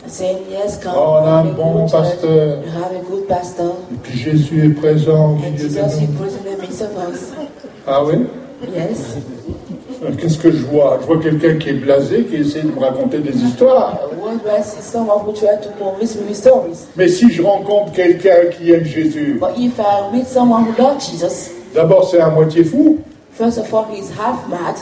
Saying yes, come. On a un come, bon good church. pasteur. You have a good pastor. Et puis Jésus est présent au And milieu de Jesus is nous. present in the midst of us. Ah oui? Yes. Qu'est-ce que je vois? Je vois quelqu'un qui est blasé, qui essaie de me raconter des histoires. What do I see? Someone who try to convince me with stories. Mais si je rencontre quelqu'un qui aime Jésus, But if I meet someone who loves Jesus, d'abord c'est à moitié fou, first of all, he is half mad,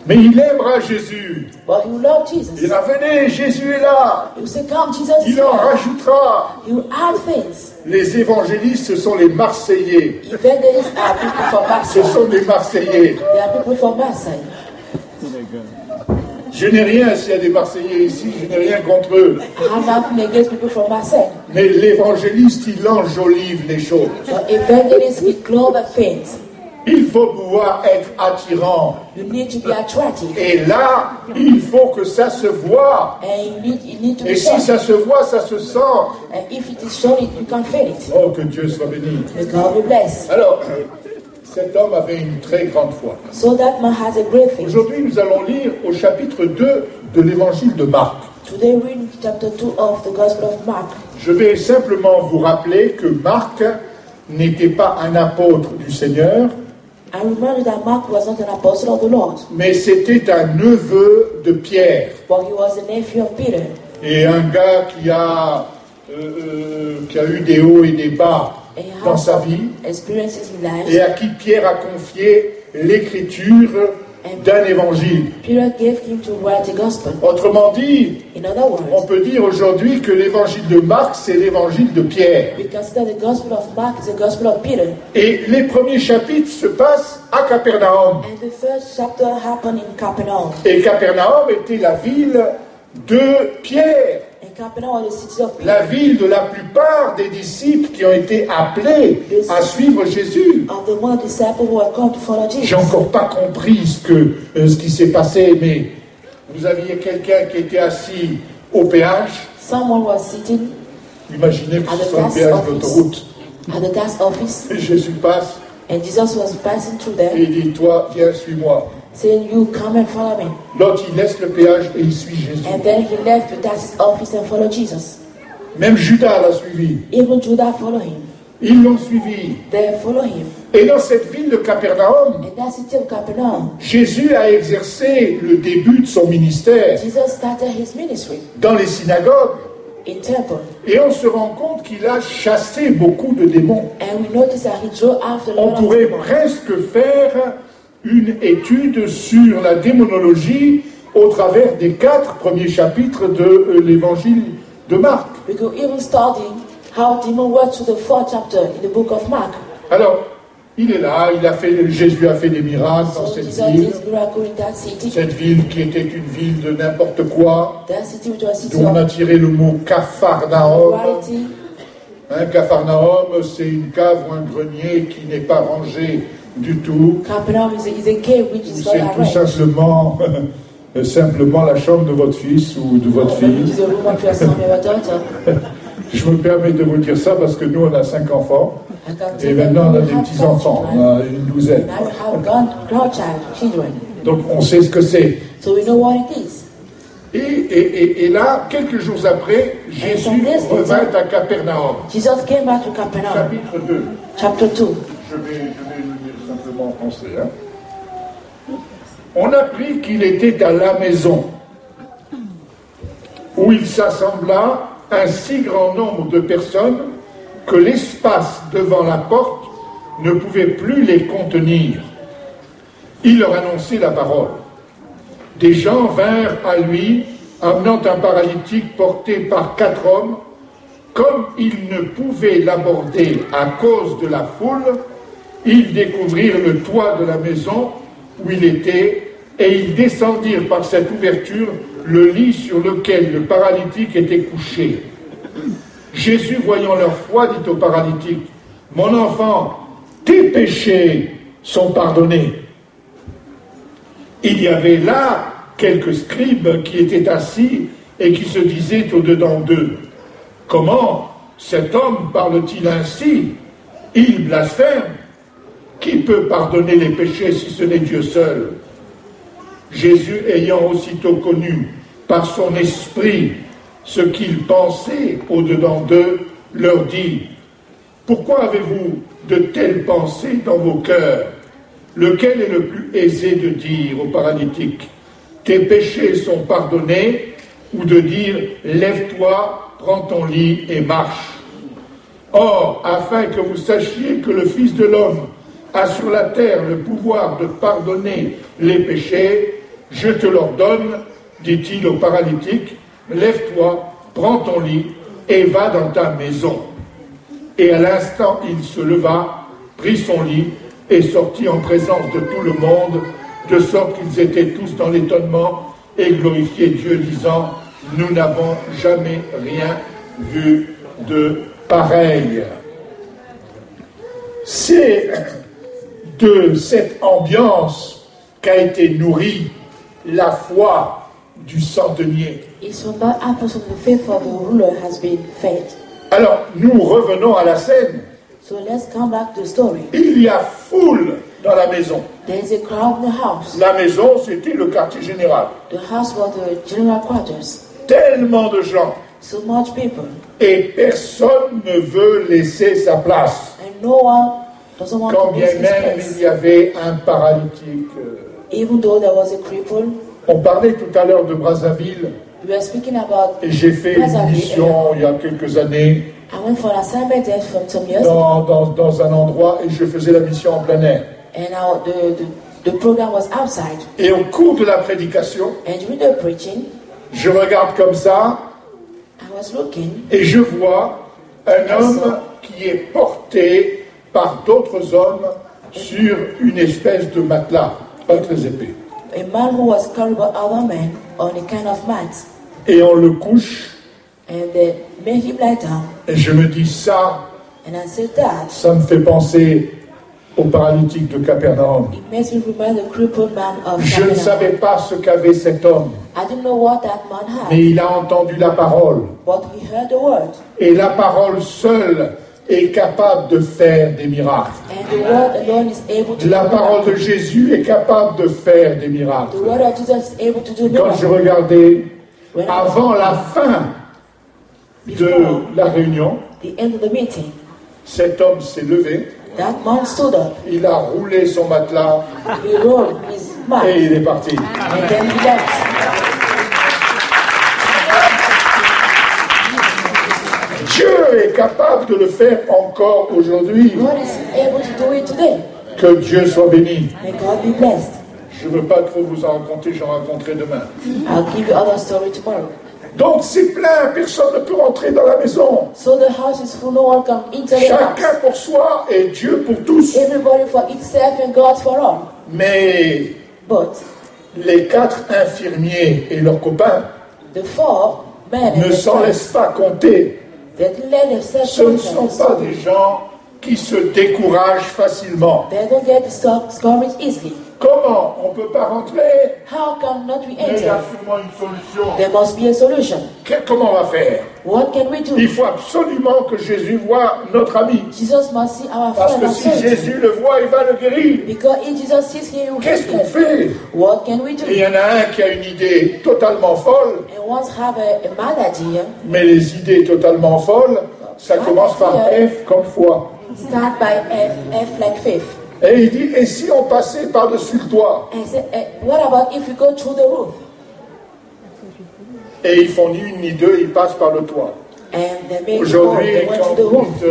mais il aimera Jésus. but he will love Jesus. Il dira, venez, Jésus est là. He will say, come, Jesus is Il en here. rajoutera. He will add things. Les évangélistes, ce sont les Marseillais. Evangelists are people from Ce Marseille. sont des Marseillais. They are people from Marseille. Je n'ai rien, s'il y a des Marseillais ici, je n'ai rien contre eux. I have nothing against people from Marseille. Mais l'évangéliste, il enjolive les choses. But evangelists with global things. Il faut pouvoir être attirant. You need to be attractive. Et là, il faut que ça se voit. And you need to Et be si shown. ça se voit, ça se sent. And if it is shown, you can feel it. Oh, que Dieu soit béni. May God be blessed. Alors, cet homme avait une très grande foi. So that man has a great faith. Aujourd'hui, nous allons lire au chapitre 2 de l'évangile de Marc. Today we read chapter 2 of the Gospel of Mark. Je vais simplement vous rappeler que Marc n'était pas un apôtre du Seigneur, I remind you that Mark was not an apostle of the Lord, mais c'était un neveu de Pierre. but he was a nephew of Peter. Et un gars qui a eu des hauts et des bas And he dans had sa some vie, experiences in life. et à qui Pierre a confié l'écriture d'un évangile. Peter gave him to write a gospel. Autrement dit, In other on words, peut dire aujourd'hui que l'évangile de Marc, c'est l'évangile de Pierre. we consider the Gospel of Mark is the Gospel of Peter. Et les premiers chapitres se passent à Capernaum. And the first chapter happened in Capernaum. Et Capernaum était la ville de Pierre, And Capernaum was the city of Peter. la ville de la plupart des disciples qui ont été appelés à suivre Jésus. Of the one disciple who had come to follow J'ai Jesus. encore pas compris ce qui s'est passé, mais vous aviez quelqu'un qui était assis au péage. Someone was sitting Imaginez que at ce the soit le gas péage office. d'autoroute. At the gas office. Et Jésus passe And Jesus was passing through et there, il dit, toi, viens, suis-moi. saying, you come and follow me. L'autre, il laisse le péage et il suit Jésus. And then he left the gas office and followed Jesus. Même Judas l'a suivi. Even Judah followed him. Ils l'ont suivi. They followed him. Et dans cette ville de Capernaum, In that city of Capernaum, Jésus a exercé le début de son ministère Jesus started his ministry dans les synagogues. in temple. Et on se rend compte qu'il a chassé beaucoup de démons. And we notice that he drove after the On Lord of pourrait demons. presque faire une étude sur la démonologie au travers des 4 premiers chapitres de l'évangile de Marc. We could even study how demons work through the 4th chapter in the book of Mark. Alors, il est là, Jésus a fait des miracles dans So cette Jesus ville. did miracle in that city. Cette ville qui était une ville de n'importe quoi, That city which was a city d'où on a of tiré le mot Capharnaüm. morality. Hein, Capharnaüm, c'est une cave ou un grenier qui n'est pas rangé du tout. Capernaum is a cave which is not C'est tout arranged. simplement la chambre de votre fils ou de votre It fille. is a room of your son or your daughter. Je me permets de vous dire ça parce que nous, on a 5 enfants. I can Et tell you maintenant, on a we des have petits-enfants. On children. a une douzaine. Now we have grandchildren. Donc, on sait ce que c'est. So we know what it is. Et là, quelques jours après, Jésus revint à Capernaum. Jesus came back to Capernaum. Chapitre 2. Chapter 2. Je vais le dire simplement en français. Hein. On apprit qu'il était à la maison où il s'assembla un si grand nombre de personnes que l'espace devant la porte ne pouvait plus les contenir. Il leur annonçait la parole. Des gens vinrent à lui, amenant un paralytique porté par 4 hommes. Comme ils ne pouvaient l'aborder à cause de la foule, ils découvrirent le toit de la maison où il était, et ils descendirent par cette ouverture le lit sur lequel le paralytique était couché. Jésus, voyant leur foi, dit au paralytique, « Mon enfant, tes péchés sont pardonnés. » Il y avait là quelques scribes qui étaient assis et qui se disaient au-dedans d'eux, « Comment cet homme parle-t-il ainsi? Il blasphème. Qui peut pardonner les péchés si ce n'est Dieu seul? » Jésus, ayant aussitôt connu par son esprit ce qu'ils pensaient au-dedans d'eux, leur dit, « Pourquoi avez-vous de telles pensées dans vos cœurs? Lequel est le plus aisé de dire au paralytique, « Tes péchés sont pardonnés » ou de dire, « Lève-toi, prends ton lit et marche. » Or, afin que vous sachiez que le Fils de l'homme a sur la terre le pouvoir de pardonner les péchés, je te l'ordonne, dit-il au paralytique, lève-toi, prends ton lit et va dans ta maison. Et à l'instant, il se leva, prit son lit et sortit en présence de tout le monde, de sorte qu'ils étaient tous dans l'étonnement et glorifiaient Dieu, disant, nous n'avons jamais rien vu de pareil. C'est de cette ambiance qu'a été nourrie la foi du centenier. Alors, nous revenons à la scène. So let's come back to the story. Il y a foule dans la maison. There is a crowd in the house. La maison, c'était le quartier général. The house was the general quarters. Tellement de gens. So much people. Et personne ne veut laisser sa place. And no one doesn't want Quand to bien lose his même place. il y avait un paralytique. Even though there was a cripple. On parlait tout à l'heure de Brazzaville. We were speaking about Et j'ai fait une mission il y a quelques années. I went for an assignment there from some years dans un endroit et je faisais la mission en plein air. And the program was outside. Et au cours de la prédication, And during the preaching, je regarde comme ça I was looking, et je vois un homme qui est porté par d'autres hommes sur une espèce de matelas, pas très épais. A man who was carried by other men on a kind of mat. Et on le couche. And they made him lie down. Et je me dis ça, And I said that. ça me fait penser au paralytique de Capernaum. It makes me remember the crippled man of Je ne Capernaum. savais pas ce qu'avait cet homme. I didn't know what that man had. Mais il a entendu la parole. But he heard the word. Et la parole seule est capable de faire des miracles. And the word alone is able to La do parole de miracles. Jésus est capable de faire des miracles. The word of Jesus is able to do Quand je miracles. regardais When I avant la fin de la réunion, the end of the meeting, cet homme s'est levé, that man stood up. il a roulé son matelas He rolled his mat. et il est parti. And then he left. Dieu est capable de le faire encore aujourd'hui. God is able to do it today. Que Dieu soit béni. May God be blessed. Je ne veux pas trop vous en raconter, j'en raconterai demain. I'll give you other story tomorrow. Donc c'est plein, personne ne peut rentrer dans la maison. So the house is full, no one can enter the house. Chacun pour soi et Dieu pour tous. Everybody for itself and God for all. Mais But les 4 infirmiers et leurs copains the 4 men ne and s'en the laissent pas compter. that let themselves Ce ne sont pas des gens qui se découragent facilement. They don't get discouraged easily. Comment on ne peut pas rentrer? How can not we Mais il y a enter? sûrement une solution. There must be a solution. Comment on va faire? What can we do? Il faut absolument que Jésus voie notre ami. Jesus must see our Parce friend que and si friend. Jésus le voit, il va le guérir. Because if Jesus sees him, he will Qu'est-ce heal qu'on him. fait? What can we do? Et il y en a un qui a une idée totalement folle, And once have a mad idea, mais les idées totalement folles, ça commence par F comme foi. start by F like faith. Et il dit, et si on passait par-dessus le toit? And say, what about if we go through the roof? Et ils font ni une ni deux, ils passent par le toit. Aujourd'hui, quand vous dites,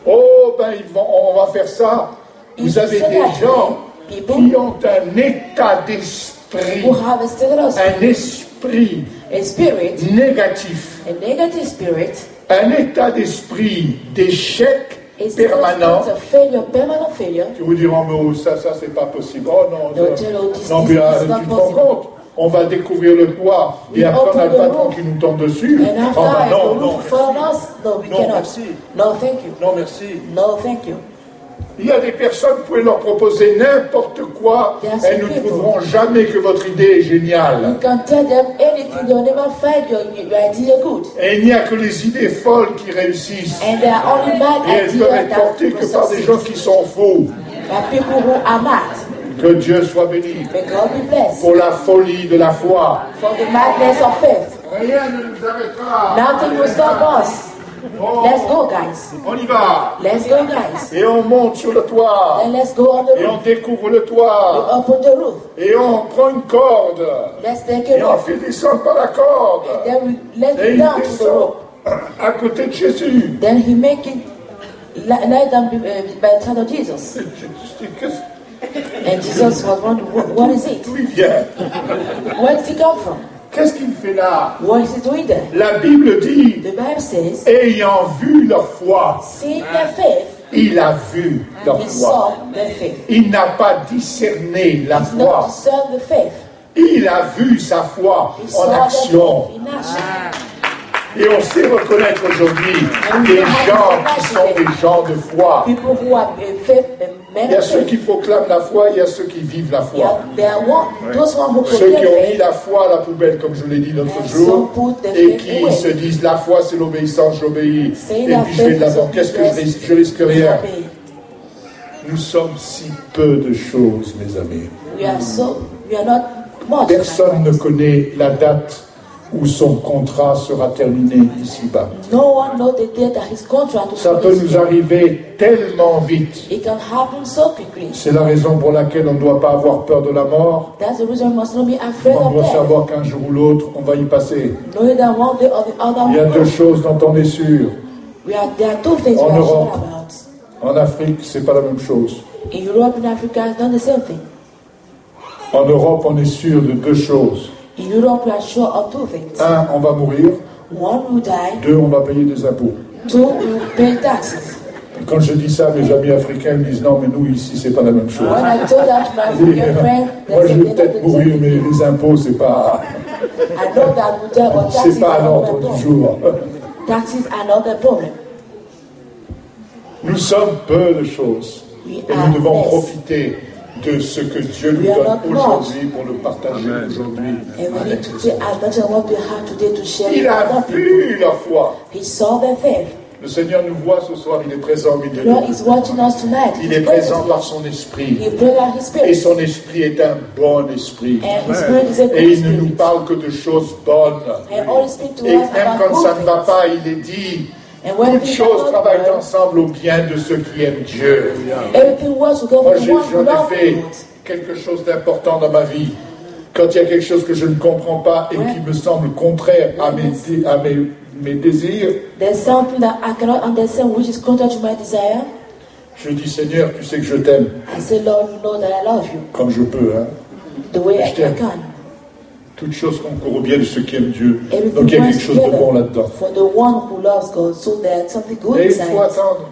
oh ben on va faire ça, vous avez des gens qui ont un état d'esprit, un esprit négatif, un état d'esprit d'échec permanent, qui vous diront, mais ça c'est pas possible. Oh non, non, tu te rends compte, on va découvrir le toit et après on a le patron qui nous tombe dessus. Oh ben non, merci. Non, merci. Il y a des personnes, vous pouvez leur proposer n'importe quoi, elles ne trouveront jamais que votre idée est géniale. Et il n'y a que les idées folles qui réussissent. Et elles peuvent être portées que par des gens qui sont faux. Que Dieu soit béni pour la folie de la foi. Rien ne nous arrêtera. Let's go, guys. On y va. Let's go, guys. Et on monte sur le toit. And let's go on the Et on roof. découvre le toit. We open the roof. Et on prend une corde. Let's take Et a on rope. fait descendre par la corde. Then we let Et it il down to the descend rope. à côté de Jésus. Then he make it lie down by the side of Jesus. And Jesus was wondering, what is it? D'où il vient? Where did he come from? Qu'est-ce qu'il fait là? What is he doing there? La Bible dit, The Bible says, ayant vu leur foi, seeing their faith, il a vu leur he foi. saw their faith. Il n'a pas discerné la He's not foi. discerned the faith. Il a vu sa foi He en saw their action. faith in action. Et on sait reconnaître aujourd'hui des gens qui sont des gens de foi. People who are faith, men Il y a of ceux qui faith. proclament la foi, il y a ceux qui vivent la foi. There are those one who Ceux qui proclaim ont mis faith. la foi à la poubelle, comme je l'ai dit l'autre And jour, some put the et faith qui away. se disent la foi c'est l'obéissance, j'obéis, Say et that puis je vais de faith is l'avant. Qu'est-ce que obedience. je risque rien? Obey. Nous sommes si peu de choses, mes amis. We are not much. Personne ne connaît la date où son contrat sera terminé ici-bas. No one knows the day that his contract will Ça peut finish. nous arriver tellement vite. It can happen so quickly. C'est la raison pour laquelle on ne doit pas avoir peur de la mort. That's the reason we must not be afraid On of doit death. savoir qu'un jour ou l'autre, on va y passer. Knowing that one day or the other Il y a we deux will. choses dont on est sûr. There are two things En we are sure Europe. about. En Afrique, c'est pas la même chose. In Europe and Africa, it's not the same thing. En Europe, on est sûr de deux choses. In Europe, we are sure of two things. Un, on va mourir. One will die. Deux, on va payer des impôts. Two will pay taxes. Quand je dis ça, mes amis africains me disent non, mais nous ici, c'est pas la même chose. When I told that to my African friend, Moi, they je said vais they're peut-être not the mourir, same mais thing. les impôts, c'est pas, I know that we tell about taxes c'est pas à are l'ordre not du a jour. problem. Taxes are not a problem. Nous sommes peu de choses. We Et are nous devons less. profiter de ce que Dieu nous We are donne not aujourd'hui pour le partager aujourd'hui. And we need to take advantage of what we have today to share Il with a other people. vu la foi. He saw their faith. Le Seigneur nous voit ce soir, il est présent au milieu de God nous. is watching us tonight. Il He's est présent present. par son esprit. He brought out His Et Spirit. son esprit est un bon esprit. And His Spirit is a Et good il ne nous Spirit. parle que de choses bonnes. And only speak to Et us même about quand ça ne va good pas, il est dit, things. And when toutes things choses are travaillent not ensemble au bien de ceux qui aiment Dieu. good, everything works together Moi, for the one who j'en ai loves fait God. quelque chose d'important dans ma vie. Quand il y a quelque chose que je ne comprends pas et qui me semble contraire à mes désirs, There's something that I cannot understand which is contrary to my desire. je dis Seigneur, tu sais que je t'aime, I say, Lord, you know that I love you comme je peux. Hein. the way I Je t'aime. can. Toutes choses concourent au bien de ceux qui aiment Dieu. Everything Donc il y a quelque works chose de bon together là-dedans. for the one who loves God. So there's something good Et il inside. faut attendre.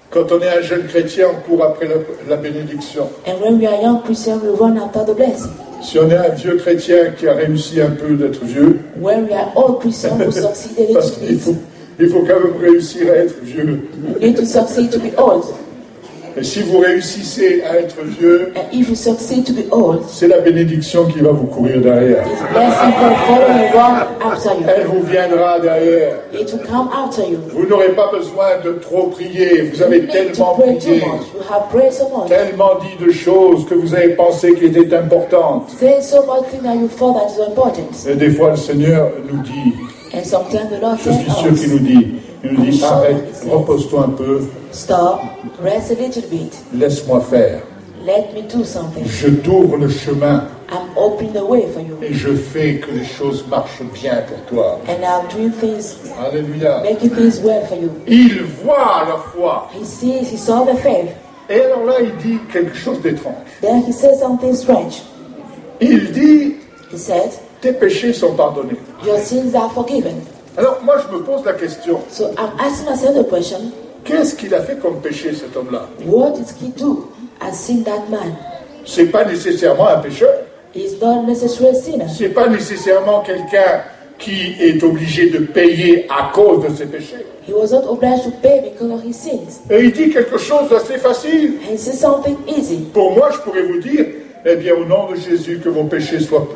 Quand on est un jeune chrétien, on court après la bénédiction. And when we are young Christians, we run after the blessing. Si on est un vieux chrétien qui a réussi un peu d'être vieux, When we are old Christians who succeed a parce little qu'il bit, faut quand même réussir à être vieux. we need to succeed to be old. Et si vous réussissez à être vieux, And if you succeed to be old, c'est la bénédiction qui va vous courir derrière. His blessing will follow and run after Elle you. vous viendra derrière. It will come after you. Vous n'aurez pas besoin de trop prier. Vous You avez need to tellement pray too prié, much. You have prayed so much. tellement dit de choses que vous avez pensé qui étaient importantes. Say so much things that you thought that is important. Et des fois, le Seigneur nous dit, And sometimes the Lord je suis sûr tells qu'il us, nous dit, arrête, repose-toi un peu, stop, rest a little bit. laisse-moi faire. Let me do something. Je t'ouvre le chemin. I'm opening the way for you. Et je fais que les choses marchent bien pour toi. And I'm doing things, Alléluia. making things well for you. Il voit leur foi. He saw the faith. Et alors là, il dit quelque chose d'étrange. Then he said something strange. Il dit, He said, tes péchés sont pardonnés. your sins are forgiven. Alors moi, je me pose la question, So I'm asking myself the question, qu'est-ce qu'il a fait comme péché, cet homme-là? what did he do and sin that man? C'est pas nécessairement un pécheur. He's not necessarily a sinner. C'est pas nécessairement quelqu'un qui est obligé de payer à cause de ses péchés. He was not obliged to pay because of his sins. Et il dit quelque chose d'assez facile. And he said something easy. Pour moi, je pourrais vous dire, eh bien, au nom de Jésus, que vos péchés soient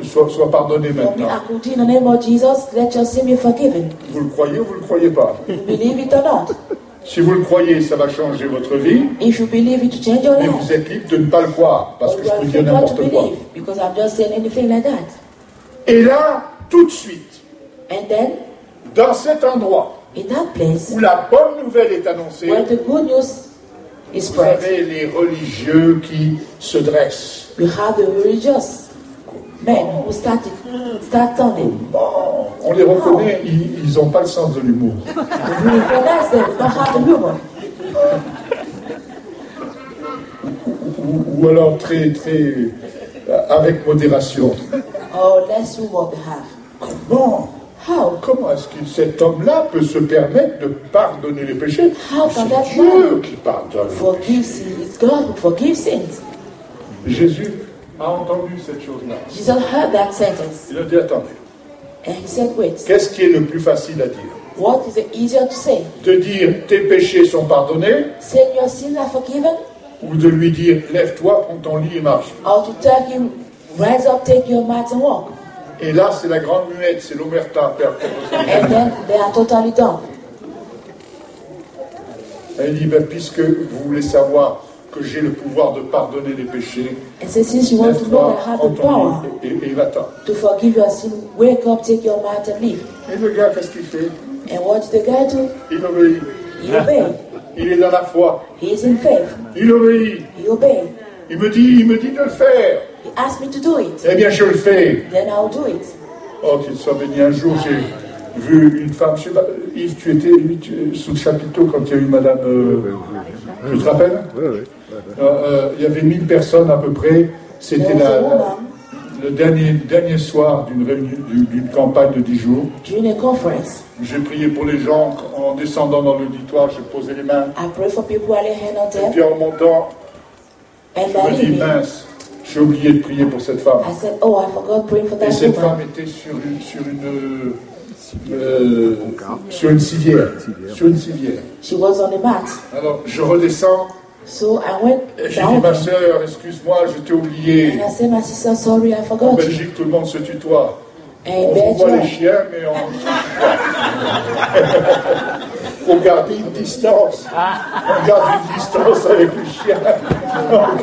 pardonnés For me, maintenant. I could in the name of Jesus, let your sin be forgiven. Vous le croyez ou vous ne le croyez pas? You believe it or not? Si vous le croyez, ça va changer votre vie. If you believe it, to change your Mais life. vous êtes libre de ne pas le croire, parce Or que you je are peux free dire not to n'importe quoi. believe, because I'm just saying anything like that. Et là, tout de suite, And then, dans cet endroit in that place, où la bonne nouvelle est annoncée, where the good news is vous spread, avez les religieux qui se dressent. you have the religious men who start standing. Bon, on les reconnaît, ils n'ont pas le sens de l'humour. You recognize them, don't have the humor. Ou alors très, avec modération. Or less humor they have. Comment How? Comment est-ce que cet homme-là peut se permettre de pardonner les péchés? How can that C'est Dieu man qui pardonne. forgive sins? It's God who forgives sins. Jésus a entendu cette chose-là. Jesus heard that sentence. Il a dit, attendez, And he said, wait, qu'est-ce qui est le plus facile à dire? what is it easier to say? De dire, tes péchés sont pardonnés, Saying your sins are forgiven? ou de lui dire, lève-toi, prends ton lit et marche? Or to tell him, rise up, take your mat and walk? Et là, c'est la grande muette, c'est l'omerta. And then they are totally done. Et il dit, ben, puisque vous voulez savoir que j'ai le pouvoir de pardonner les péchés, And so since you want to know that I have prends the ton power lit et va-t'en. to forgive your sin, wake up, take your mat and leave. Et le gars, qu'est-ce qu'il fait? And what did the guy do? Il obéit. He obeyed. Il est dans la foi. He is in faith. Il obéit. He obeyed. Il me dit de le faire. He asked me to do it. Eh bien, je le fais. Then I'll do it. Oh, qu'il soit béni. Un jour, j'ai vu une femme, je sais pas, Yves, tu étais sous le chapiteau quand il y a eu madame... tu te rappelles? Oui. Il y avait 1000 personnes à peu près. C'était le dernier soir d'une réunion, d'une campagne de 10 jours. During a conference, J'ai prié pour les gens. En descendant dans l'auditoire, j'ai posé les mains. I pray for people who are laying hand on Et them. puis en montant, And je by me dis, leaving, mince, j'ai oublié de prier pour cette femme. I said, oh, I forgot praying for Et that cette woman. femme était sur une civière. Sur une civière. She was on the mat. Alors, je redescends. So I went Et j'ai dit, down ma and soeur, excuse-moi, je t'ai oublié. I said, my sister, sorry, I En forgot you. Belgique, tout le monde se tutoie. And On voit les Belgium, chiens, mais on ne se tutoie. Faut garder une distance. On garde une distance avec les chiens. Donc,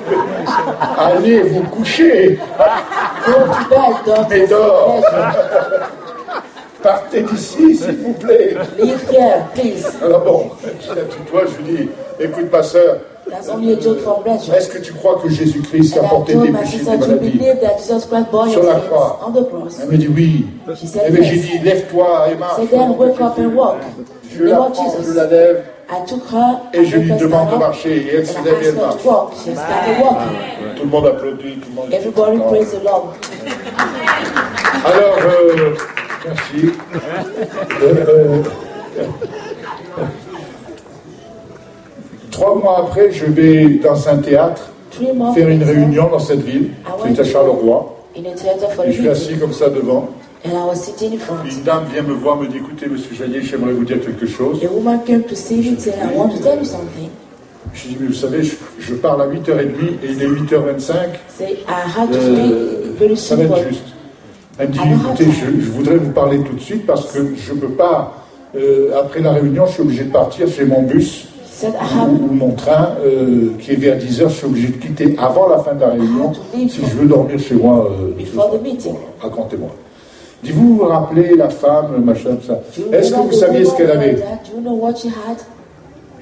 allez vous coucher. go to bed, dogs. Mais dors. Partez d'ici, s'il vous plaît. Leave here, please. Alors bon, je la tutoie, je lui dis, écoute ma soeur, That's only a joke from Belgium. est-ce que tu crois que Jésus-Christ a And I porté told des my péchés, sister, des do you maladies? believe that Jesus Christ bore Sur your la sins croix. on the cross? Elle me dit oui. She said Eh bien, j'ai yes. dit, lève-toi et marche. So then wake up and walk. Je In the la name of prends, je Jesus. la lève I took her et je and lui let her demande de stand up, marcher. Et elle se and lève et I elle asked her marche. to walk. She started walking. Tout le monde applaudit, tout le monde est Everybody content. praise the Lord. Alors, merci. Trois mois après, je vais dans un théâtre 3 months faire une later, réunion dans cette ville. C'est à Charleroi. in a theater for a Et je suis assis meeting, comme ça devant. and I was sitting in front. Une dame vient me voir, me dit, écoutez, monsieur Jaillet, j'aimerais vous dire quelque chose. A woman came to see me and said, I want to tell you something. Je dis, mais vous savez, je parle à 8h30 et il est 8h25. Say, I had to speak very Ça va être simple. juste. Elle me dit, écoutez, je voudrais vous parler tout de suite parce que je ne peux pas, après la réunion, je suis obligé de partir, j'ai mon bus She said, I have ou mon train qui est vers 10h, je suis obligé de quitter avant la fin de la réunion si je veux dormir chez moi. before the meeting. Racontez-moi. Dis-vous, vous rappelez la femme, machin, tout ça. Do you Est-ce que remember vous the saviez ce woman qu'elle like avait? that? Do you know what she had?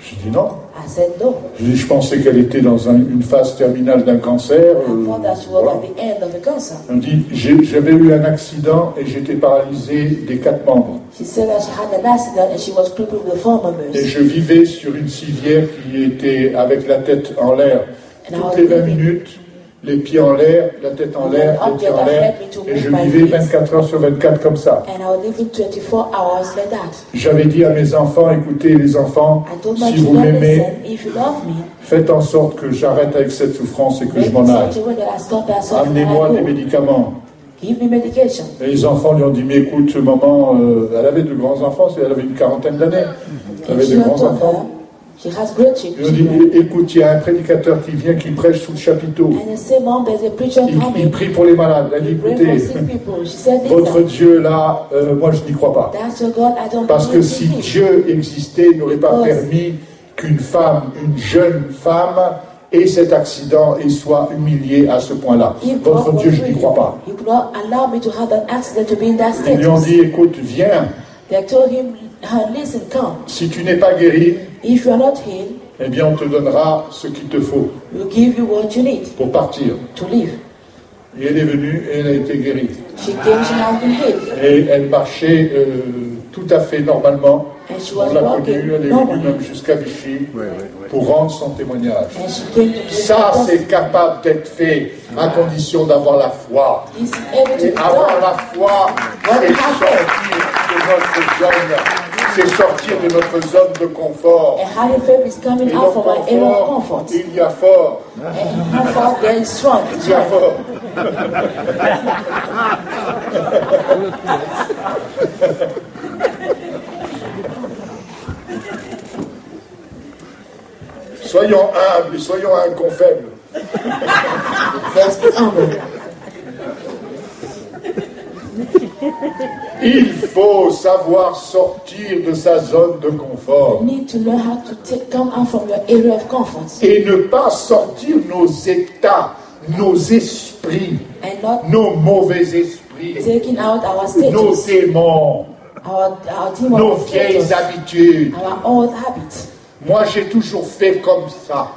J'ai dit non. I said no. Je pensais qu'elle était dans une phase terminale d'un cancer. I thought that she was at the end of the cancer. Elle me dit, j'avais eu un accident et j'étais paralysé des 4 membres. She said that she had an accident and she was crippled with 4 members. Et je vivais sur une civière qui était avec la tête en l'air. Toutes les 20 minutes, les pieds en l'air, la tête en l'air, les pieds en l'air. Et je vivais 24 heures sur 24 comme ça. And I was living 24 hours like that. J'avais dit à mes enfants, écoutez les enfants, si vous m'aimez, faites en sorte que j'arrête avec cette souffrance et que je m'en aille. Amenez-moi des médicaments. Give me medication. Et les enfants lui ont dit, mais écoute, maman, elle avait de grands enfants, elle avait une 40aine d'années. Elle avait de grands enfants. She has great children. Ils ont dit, écoute, il y a un prédicateur qui vient, qui prêche sous le chapiteau. Il prie pour les malades. Elle dit, écoutez, votre Dieu là, moi je n'y crois pas. Parce que si Dieu existait, il n'aurait pas permis qu'une femme, une jeune femme, ait cet accident et soit humiliée à ce point-là. Votre Dieu, je n'y crois pas. Ils lui ont dit, écoute, viens. Listen, come. Si tu n'es pas guéri, if you are not healed, eh bien on te donnera ce qu'il te faut we'll give you what you need pour partir. To live. Et elle est venue et elle a été guérie. She came, she has been healed. Et elle marchait tout à fait normalement. On l'a connue, elle est venue même jusqu'à Vichy pour rendre son témoignage. Ça, c'est capable d'être fait à condition d'avoir la foi. Et avoir la foi, c'est sortir de notre zone de confort. And having faith is coming out from an area of comfort. Il y a fort. And comfort, there is strong. Il y a fort. Soyons humbles et soyons un con faible. Il faut savoir sortir de sa zone de confort. Et ne pas sortir nos états, nos esprits, nos mauvais esprits, nos démons, nos vieilles habitudes. Moi, j'ai toujours fait comme ça.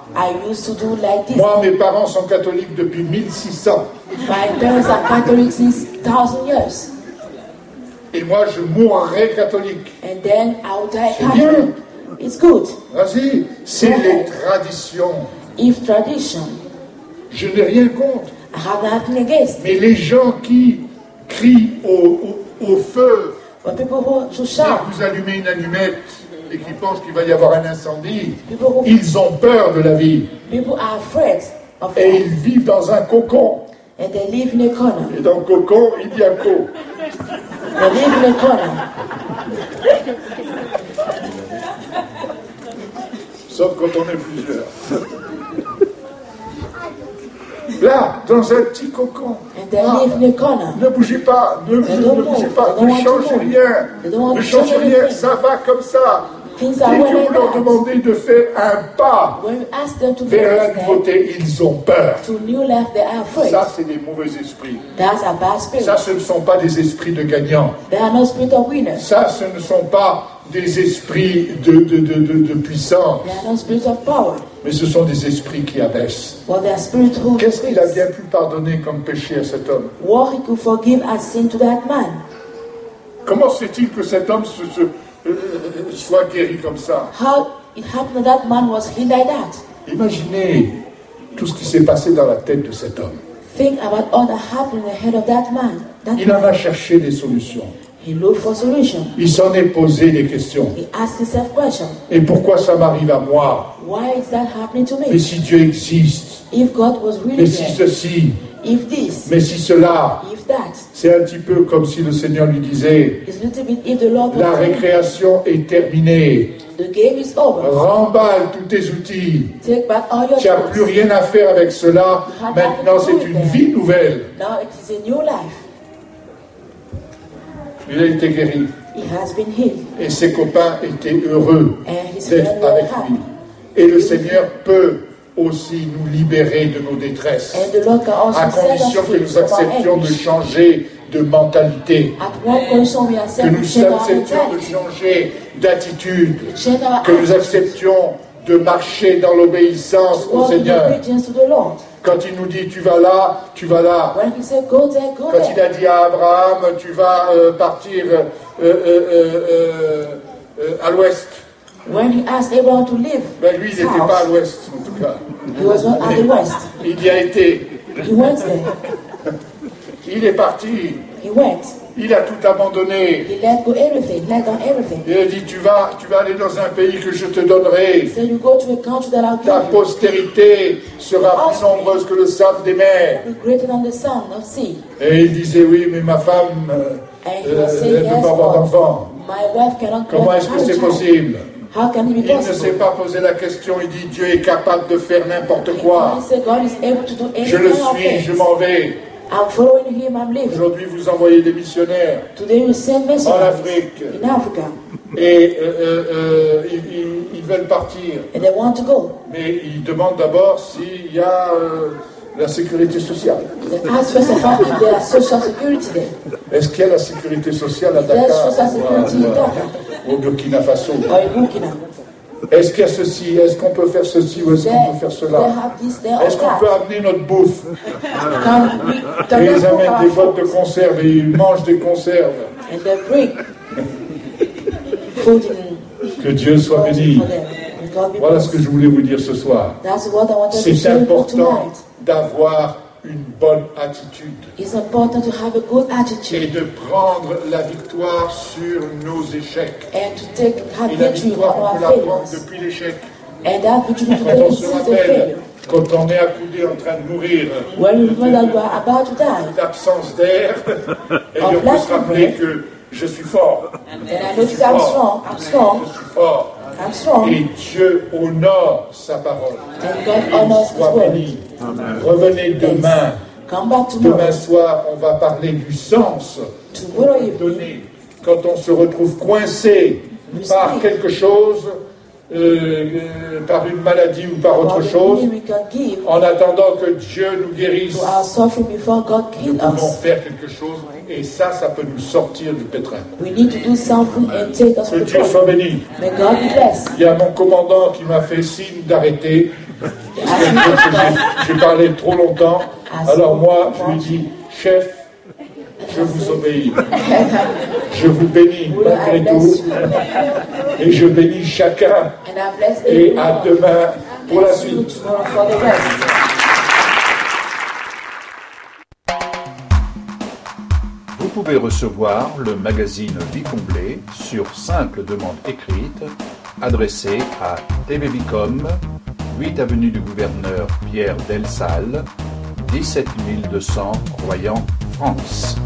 Moi, mes parents sont catholiques depuis 1600. My parents are Catholic since 1000 years. Et moi, je mourrai catholique. And then I'll die Catholic. It's good. Vas-y, c'est les traditions. If tradition. Je n'ai rien contre. I have nothing against. Mais les gens qui crient au feu, vous allumez une allumette et qui pensent qu'il va y avoir un incendie, ils ont peur de la vie. People are afraid of et ils vivent dans un cocon. And they live in a corner. Et dans le cocon, il y a co. They live in a corner. Sauf quand on est plusieurs. Là, dans un petit cocon. And they live in a corner. Ne bougez pas, ne bougez pas, ne changez rien. Ne changez rien, ça va comme ça. Et que vous leur demandez de faire un pas vers la nouveauté, ils ont peur. Ça, c'est des mauvais esprits. Ça, ce ne sont pas des esprits de gagnants. Ça, ce ne sont pas des esprits de puissance. Mais ce sont des esprits qui abaissent. Qu'est-ce qu'il a bien pu pardonner comme péché à cet homme? Comment se fait-il que cet homme soit guéri comme ça? How it happened that man was healed like that? Imaginez tout ce qui s'est passé dans la tête de cet homme. Think about all that happened in the head of that man. Il en a cherché des solutions. He looked for solution. Il s'en est posé des questions. He asked himself questions. Et pourquoi ça m'arrive à moi? Why is that happening to me? Mais si Dieu existe? If God was really mais si ceci? If this? Mais si cela? If that? C'est un petit peu comme si le Seigneur lui disait, la récréation est terminée. The game is over. Remballe tous tes outils. Take back all your tu n'as plus rien à faire avec cela. Maintenant, c'est une vie nouvelle. Now it is a new life. Il a été guéri. He has been healed. Et ses copains étaient heureux d'être avec lui. Et le Seigneur peut aussi nous libérer de nos détresses, à condition que nous acceptions de changer de mentalité, que nous acceptions de changer d'attitude, que nous acceptions de marcher dans l'obéissance au Seigneur. Quand il nous dit tu vas là, tu vas là. Quand il a dit à Abraham tu vas partir à l'ouest. When he asked Abraham to leave, Ben lui, il n'était pas à l'ouest, en tout cas. He was not at the west. Il y a été. He went there. Il est parti. He went. Il a tout abandonné. He let go everything. Let down everything. Il a dit, tu vas aller dans un pays que je te donnerai. So you go to a country that I'll give Ta postérité sera plus nombreuse que le sable des mers. be greater than the sun of sea. Et il disait, oui, mais ma femme, elle ne peut pas avoir d'enfant. My wife cannot Comment est-ce que c'est possible? How can it be Il ne possible? s'est pas posé la question, il dit Dieu est capable de faire n'importe quoi. He said God is able to do anything. Je le suis, je m'en vais. I'm following him, I'm leaving. Aujourd'hui, vous envoyez des missionnaires Today you send en messages Afrique in Africa et ils veulent partir. and they want to go. Mais ils demandent d'abord s'il y a la sécurité sociale. They ask first of all if there are social security there. Est-ce qu'il y a la sécurité sociale à There's Dakar social security in Dakar ou au Burkina Faso? or in Burkina. Est-ce qu'il y a ceci? Est-ce qu'on peut faire ceci ou est-ce qu'on peut faire They cela? have this, they Est-ce qu'on peut amener notre bouffe? can Et we ils amènent des boîtes de conserve et ils mangent des conserves. and they bring food in Que Dieu soit béni. for them. And God be Voilà ce que blessed. je voulais vous dire ce soir. That's what I wanted to C'est share with you important tonight. d'avoir une bonne attitude It's important to have a good et attitude de prendre la victoire sur nos échecs. and to take have Et la victory victoire, on on our peut la prendre failures. depuis l'échec. And that victory to Quand take on it se since the rappelle, failure. quand on est accoudé en train de mourir, When you remember that you are about to die, d'absence d'air, et on peut se rappeler que je suis fort. and I notice I'm strong, Je suis fort. I'm strong, Et Dieu honore sa parole. and God honors His Sois word. béni. Revenez demain. Come back tomorrow. Demain soir, on va parler du sens Tomorrow evening, donné quand on se retrouve coincé par quelque chose, par une maladie ou par autre chose, we can give en attendant que Dieu nous guérisse. to our suffering before God Nous kills pouvons us. faire quelque chose et ça peut nous sortir du pétrin. We need to do something and take us Que to the Dieu soit problem. béni. May God be blessed. Il y a mon commandant qui m'a fait signe d'arrêter. Parce que j'ai parlé trop longtemps. Alors moi, je lui dis, chef, je vous obéis. Je vous bénis malgré tout. Et je bénis chacun. And I bless Et à everyone. demain pour la And see you suite. tomorrow for the rest. Vous pouvez recevoir le magazine Vie comblée sur simple demande écrite adressée à TV Vicom, 8 avenue du Gouverneur Pierre Delsalle, 17 200 Royan, France.